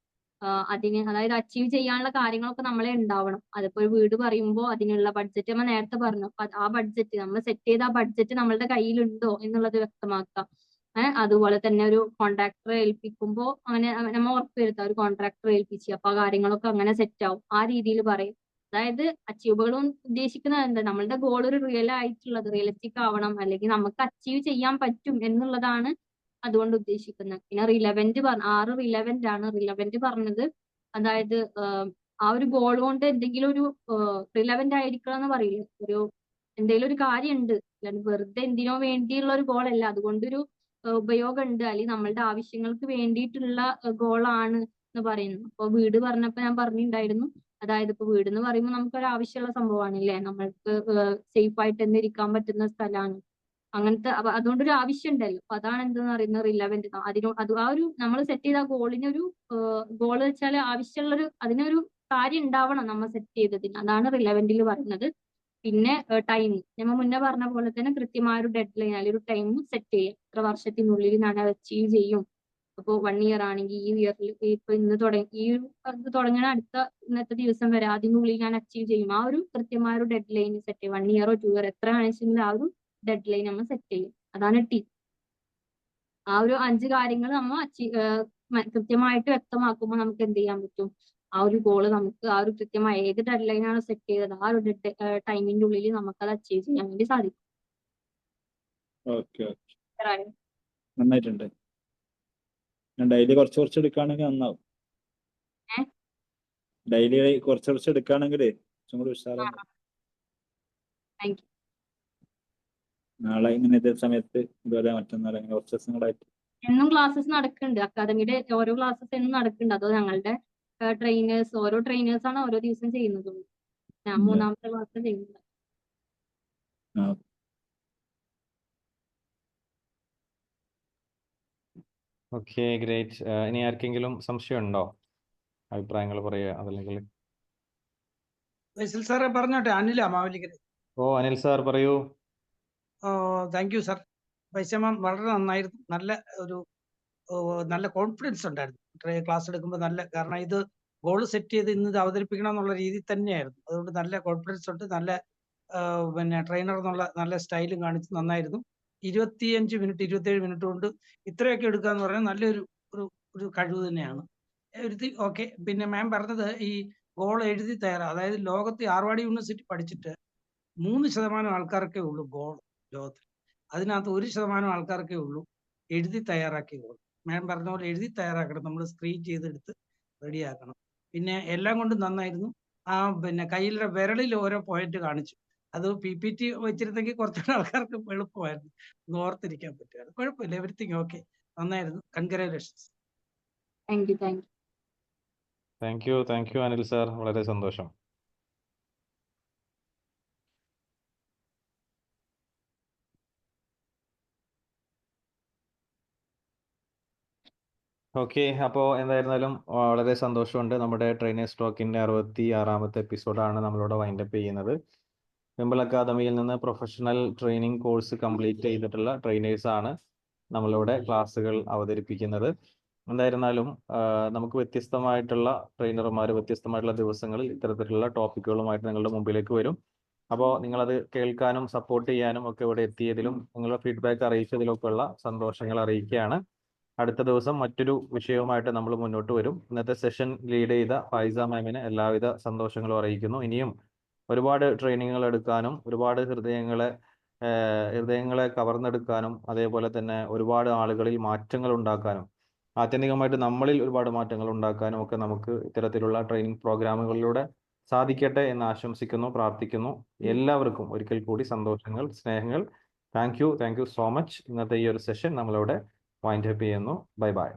അതായത് അച്ചീവ് ചെയ്യാനുള്ള കാര്യങ്ങളൊക്കെ നമ്മളെ ഉണ്ടാവണം. അതിപ്പോ ഒരു വീട് പറയുമ്പോൾ അതിനുള്ള ബഡ്ജറ്റ് നമ്മൾ നേരത്തെ പറഞ്ഞു. ആ ബഡ്ജറ്റ് നമ്മൾ സെറ്റ് ചെയ്ത ആ ബഡ്ജറ്റ് നമ്മളുടെ കയ്യിലുണ്ടോ എന്നുള്ളത് വ്യക്തമാക്കാം. അതുപോലെ തന്നെ ഒരു കോൺട്രാക്ടറെ ഏൽപ്പിക്കുമ്പോൾ അങ്ങനെ നമ്മൾ ഉറപ്പുവരുത്താം, ഒരു കോൺട്രാക്ടറെ ഏൽപ്പിച്ച് അപ്പൊ ആ കാര്യങ്ങളൊക്കെ അങ്ങനെ സെറ്റ് ആവും. ആ രീതിയിൽ പറയും. അതായത് അച്ചീവുകൾ ഉദ്ദേശിക്കുന്നത് എന്താ, നമ്മളുടെ ഗോൾ ഒരു റിയലിസ്റ്റിക് ആവണം, അല്ലെങ്കിൽ നമുക്ക് അച്ചീവ് ചെയ്യാൻ പറ്റും എന്നുള്ളതാണ് അതുകൊണ്ട് ഉദ്ദേശിക്കുന്നത്. പിന്നെ റിലവന്റ് 6 റിലവന്റ് ആണ്. റിലവന്റ് പറഞ്ഞത് അതായത് ആ ഒരു ഗോൾ കൊണ്ട് എന്തെങ്കിലും ഒരു റിലവന്റ് ആയിരിക്കണം എന്ന് പറയില്ലേ, എന്തെങ്കിലും ഒരു കാര്യം ഉണ്ട്, അല്ലാണ്ട് വെറുതെ എന്തിനോ വേണ്ടിയുള്ള ഒരു ഗോൾ അല്ല, അതുകൊണ്ടൊരു ഉപയോഗം ഉണ്ട്, അല്ലെങ്കിൽ നമ്മളുടെ ആവശ്യങ്ങൾക്ക് വേണ്ടിയിട്ടുള്ള ഗോളാണ് എന്ന് പറയുന്നു. അപ്പോൾ വീട് പറഞ്ഞപ്പോൾ ഞാൻ പറഞ്ഞിട്ടുണ്ടായിരുന്നു, അതായത് ഇപ്പൊ വീട് എന്ന് പറയുമ്പോൾ നമുക്കൊരു ആവശ്യമുള്ള സംഭവമാണ് അല്ലേ, നമ്മൾക്ക് സേഫ് ആയിട്ട് തന്നെ ഇരിക്കാൻ പറ്റുന്ന സ്ഥലമാണ് അങ്ങനത്തെ. അതുകൊണ്ടൊരു ആവശ്യം ഉണ്ടല്ലോ, അപ്പൊ അതാണ് എന്തെന്ന് പറയുന്നത് റിലവന്റ്. ആ ഒരു നമ്മൾ സെറ്റ് ചെയ്ത ഗോളിനൊരു ഗോൾ വെച്ചാൽ അതിനൊരു കാര്യം ഉണ്ടാവണം നമ്മൾ സെറ്റ് ചെയ്തതിന്, അതാണ് റിലവന്റിൽ പറയുന്നത്. പിന്നെ ടൈം, നമ്മൾ മുന്നേ പറഞ്ഞ പോലെ തന്നെ കൃത്യമായ ഒരു ഡെഡ് ലൈൻ അല്ലെങ്കിൽ ഒരു ടൈം സെറ്റ് ചെയ്യുക, ഇത്ര വർഷത്തിനുള്ളിൽ ഞാൻ അച്ചീവ് ചെയ്യും. അപ്പോൾ 1 ഇയർ ആണെങ്കിൽ ഈ ഇയറിൽ ഇപ്പൊ ഇന്ന് തുടങ്ങി ഈ ഇത് തുടങ്ങണ ഇന്നത്തെ ദിവസം വരെ അതിനുള്ളിൽ ഞാൻ അച്ചീവ് ചെയ്യും. ആ ഒരു കൃത്യമായ ഒരു ഡെഡ് ലൈൻ സെറ്റ് ചെയ്യും. 1 ഇയറോ 2 ഇയർ എത്ര ആണെങ്കിലും ആ ഒരു ഡെഡ് ലൈൻ നമ്മൾ സെറ്റ് ചെയ്യും. അതാണ് ആ ഒരു 5 കാര്യങ്ങൾ നമ്മൾ കൃത്യമായിട്ട് വ്യക്തമാക്കുമ്പോൾ നമുക്ക് എന്ത് ചെയ്യാൻ പറ്റും, ആ ഒരു ഗോള് നമുക്ക് ആ ഒരു കൃത്യമായ ഏത് ഡെഡ് ലൈനാണ് സെറ്റ് ചെയ്തത് ആ ഒരു ടൈമിന്റെ ഉള്ളിൽ നമുക്കത് അച്ചീവ് ചെയ്യാൻ വേണ്ടി സാധിക്കും. ഓക്കെ, നന്നായിട്ടുണ്ട്. ഞാൻ ഡെയിലി കുറച്ച് എടുക്കുകയാണെങ്കിൽ നന്നാവും. ഡെയിലി കുറച്ച് എടുക്കുകയാണെങ്കിൽ കുറച്ചും കൂടി ഉഷാറാവും. Thank you. നാളെ ഇങ്ങനെ ഇതേ സമയത്ത് ഇതുപോലെ മറ്റന്നാൾ അങ്ങനെ കുറച്ച് ദിവസങ്ങളായിട്ട് എന്നും ക്ലാസ്സസ് നടക്കുന്നുണ്ട്, അക്കാദമിയുടെ ഓരോ ക്ലാസ്സസ് എന്നും നടക്കുന്നുണ്ട്. അതോ ഞങ്ങളുടെ ഓരോ ട്രെയിനേഴ്സാണ് ഓരോ ദിവസം ചെയ്യുന്നത്. ഞാൻ 3ാമത്തെ ക്ലാസ് ചെയ്യുന്നത്. Okay, great. ഇനി ആർക്കെങ്കിലും സംശയം ഉണ്ടോ? അഭിപ്രായങ്ങൾ പറയുക, അതല്ലെങ്കിൽ ഫൈസൽ സാറെ പറഞ്ഞോട്ടെ. അനില മാവലിക്കര. ഓ അനിൽ സാർ പറയൂ. Thank you sir. പൈസമാം വളരെ നന്നായിരുന്നു. നല്ല കോൺഫിഡൻസ് ഉണ്ടായിരുന്നു ക്ലാസ് എടുക്കുമ്പോൾ. കാരണം ഇത് ഗോൾ സെറ്റ് ചെയ്ത് ഇന്ന് ഇത് അവതരിപ്പിക്കണം എന്നുള്ള രീതി തന്നെയായിരുന്നു. അതുകൊണ്ട് നല്ല കോൺഫിഡൻസ് ഉണ്ട്. നല്ല ട്രെയിനർ എന്നുള്ള നല്ല സ്റ്റൈലും കാണിച്ച് നന്നായിരുന്നു. 25 മിനിറ്റ് 27 മിനിറ്റ് കൊണ്ട് ഇത്രയൊക്കെ എടുക്കുക എന്ന് പറഞ്ഞാൽ നല്ലൊരു ഒരു കഴിവ് തന്നെയാണ്. ഓക്കെ. പിന്നെ മാം പറഞ്ഞത് ഈ ഗോൾ എഴുതി അതായത് ലോകത്ത് ഹാർവാർഡ് യൂണിവേഴ്സിറ്റി പഠിച്ചിട്ട് 3% ആൾക്കാർക്കേ ഉള്ളൂ ഗോൾ ലോകത്തിൽ. അതിനകത്ത് 1% ആൾക്കാർക്കേ ഉള്ളൂ എഴുതി തയ്യാറാക്കിയ ഗോൾ. മാം പറഞ്ഞ പോലെ എഴുതി തയ്യാറാക്കണം, നമ്മൾ സ്ക്രീൻ ചെയ്തെടുത്ത് റെഡിയാക്കണം. പിന്നെ എല്ലാം കൊണ്ടും നന്നായിരുന്നു. കയ്യിലെ വിരളിൽ ഓരോ പോയിന്റ് കാണിച്ചു. അത് PPT വെച്ചിരുന്നെങ്കിൽ കുറച്ചുകൂടെ ആൾക്കാർക്ക് എളുപ്പമായിരുന്നു, ഓർത്തിരിക്കാൻ പറ്റുമായിരുന്നു. കുഴപ്പമില്ല, എവരിത്തിങ് ഓക്കെ, നന്നായിരുന്നു. Congratulations. Thank you Anil sir, വളരെ സന്തോഷം. ഓക്കെ, അപ്പോൾ എന്തായിരുന്നാലും വളരെ സന്തോഷമുണ്ട്. നമ്മുടെ ട്രെയിനേഴ്സ് ടോക്കിൻ്റെ 66ാമത്തെ എപ്പിസോഡാണ് നമ്മളിവിടെ വൈൻഡപ്പ് ചെയ്യുന്നത്. വിംബിൾ അക്കാദമിയിൽ നിന്ന് പ്രൊഫഷണൽ ട്രെയിനിങ് കോഴ്സ് കംപ്ലീറ്റ് ചെയ്തിട്ടുള്ള ട്രെയിനേഴ്സാണ് നമ്മളിവിടെ ക്ലാസ്സുകൾ അവതരിപ്പിക്കുന്നത്. എന്തായിരുന്നാലും നമുക്ക് വ്യത്യസ്തമായിട്ടുള്ള ട്രെയിനർമാർ വ്യത്യസ്തമായിട്ടുള്ള ദിവസങ്ങളിൽ ഇത്തരത്തിലുള്ള ടോപ്പിക്കുകളുമായിട്ട് നിങ്ങളുടെ മുമ്പിലേക്ക് വരും. അപ്പോൾ നിങ്ങളത് കേൾക്കാനും സപ്പോർട്ട് ചെയ്യാനും ഒക്കെ ഇവിടെ എത്തിയതിലും നിങ്ങളുടെ ഫീഡ്ബാക്ക് അറിയിച്ചതിലൊക്കെ ഉള്ള സന്തോഷങ്ങൾ അറിയിക്കുകയാണ്. അടുത്ത ദിവസം മറ്റൊരു വിഷയവുമായിട്ട് നമ്മൾ മുന്നോട്ട് വരും. ഇന്നത്തെ സെഷൻ ലീഡ് ചെയ്ത ഫൈസ മാമിന് എല്ലാവിധ സന്തോഷങ്ങളും അറിയിക്കുന്നു. ഇനിയും ഒരുപാട് ട്രെയിനിങ്ങുകൾ എടുക്കാനും ഒരുപാട് ഹൃദയങ്ങളെ കവർന്നെടുക്കാനും അതേപോലെ തന്നെ ഒരുപാട് ആളുകളിൽ മാറ്റങ്ങൾ ഉണ്ടാക്കാനും ആത്യന്തികമായിട്ട് നമ്മളിൽ ഒരുപാട് മാറ്റങ്ങൾ ഉണ്ടാക്കാനും ഒക്കെ നമുക്ക് ഇത്തരത്തിലുള്ള ട്രെയിനിങ് പ്രോഗ്രാമുകളിലൂടെ സാധിക്കട്ടെ എന്ന് ആശംസിക്കുന്നു, പ്രാർത്ഥിക്കുന്നു. എല്ലാവർക്കും ഒരിക്കൽ കൂടി സന്തോഷങ്ങൾ, സ്നേഹങ്ങൾ. Thank you so much. ഇന്നത്തെ ഈ ഒരു സെഷൻ നമ്മളിവിടെ വൈൻഡ് അപ്പ് ചെയ്യുന്നു. Bye by.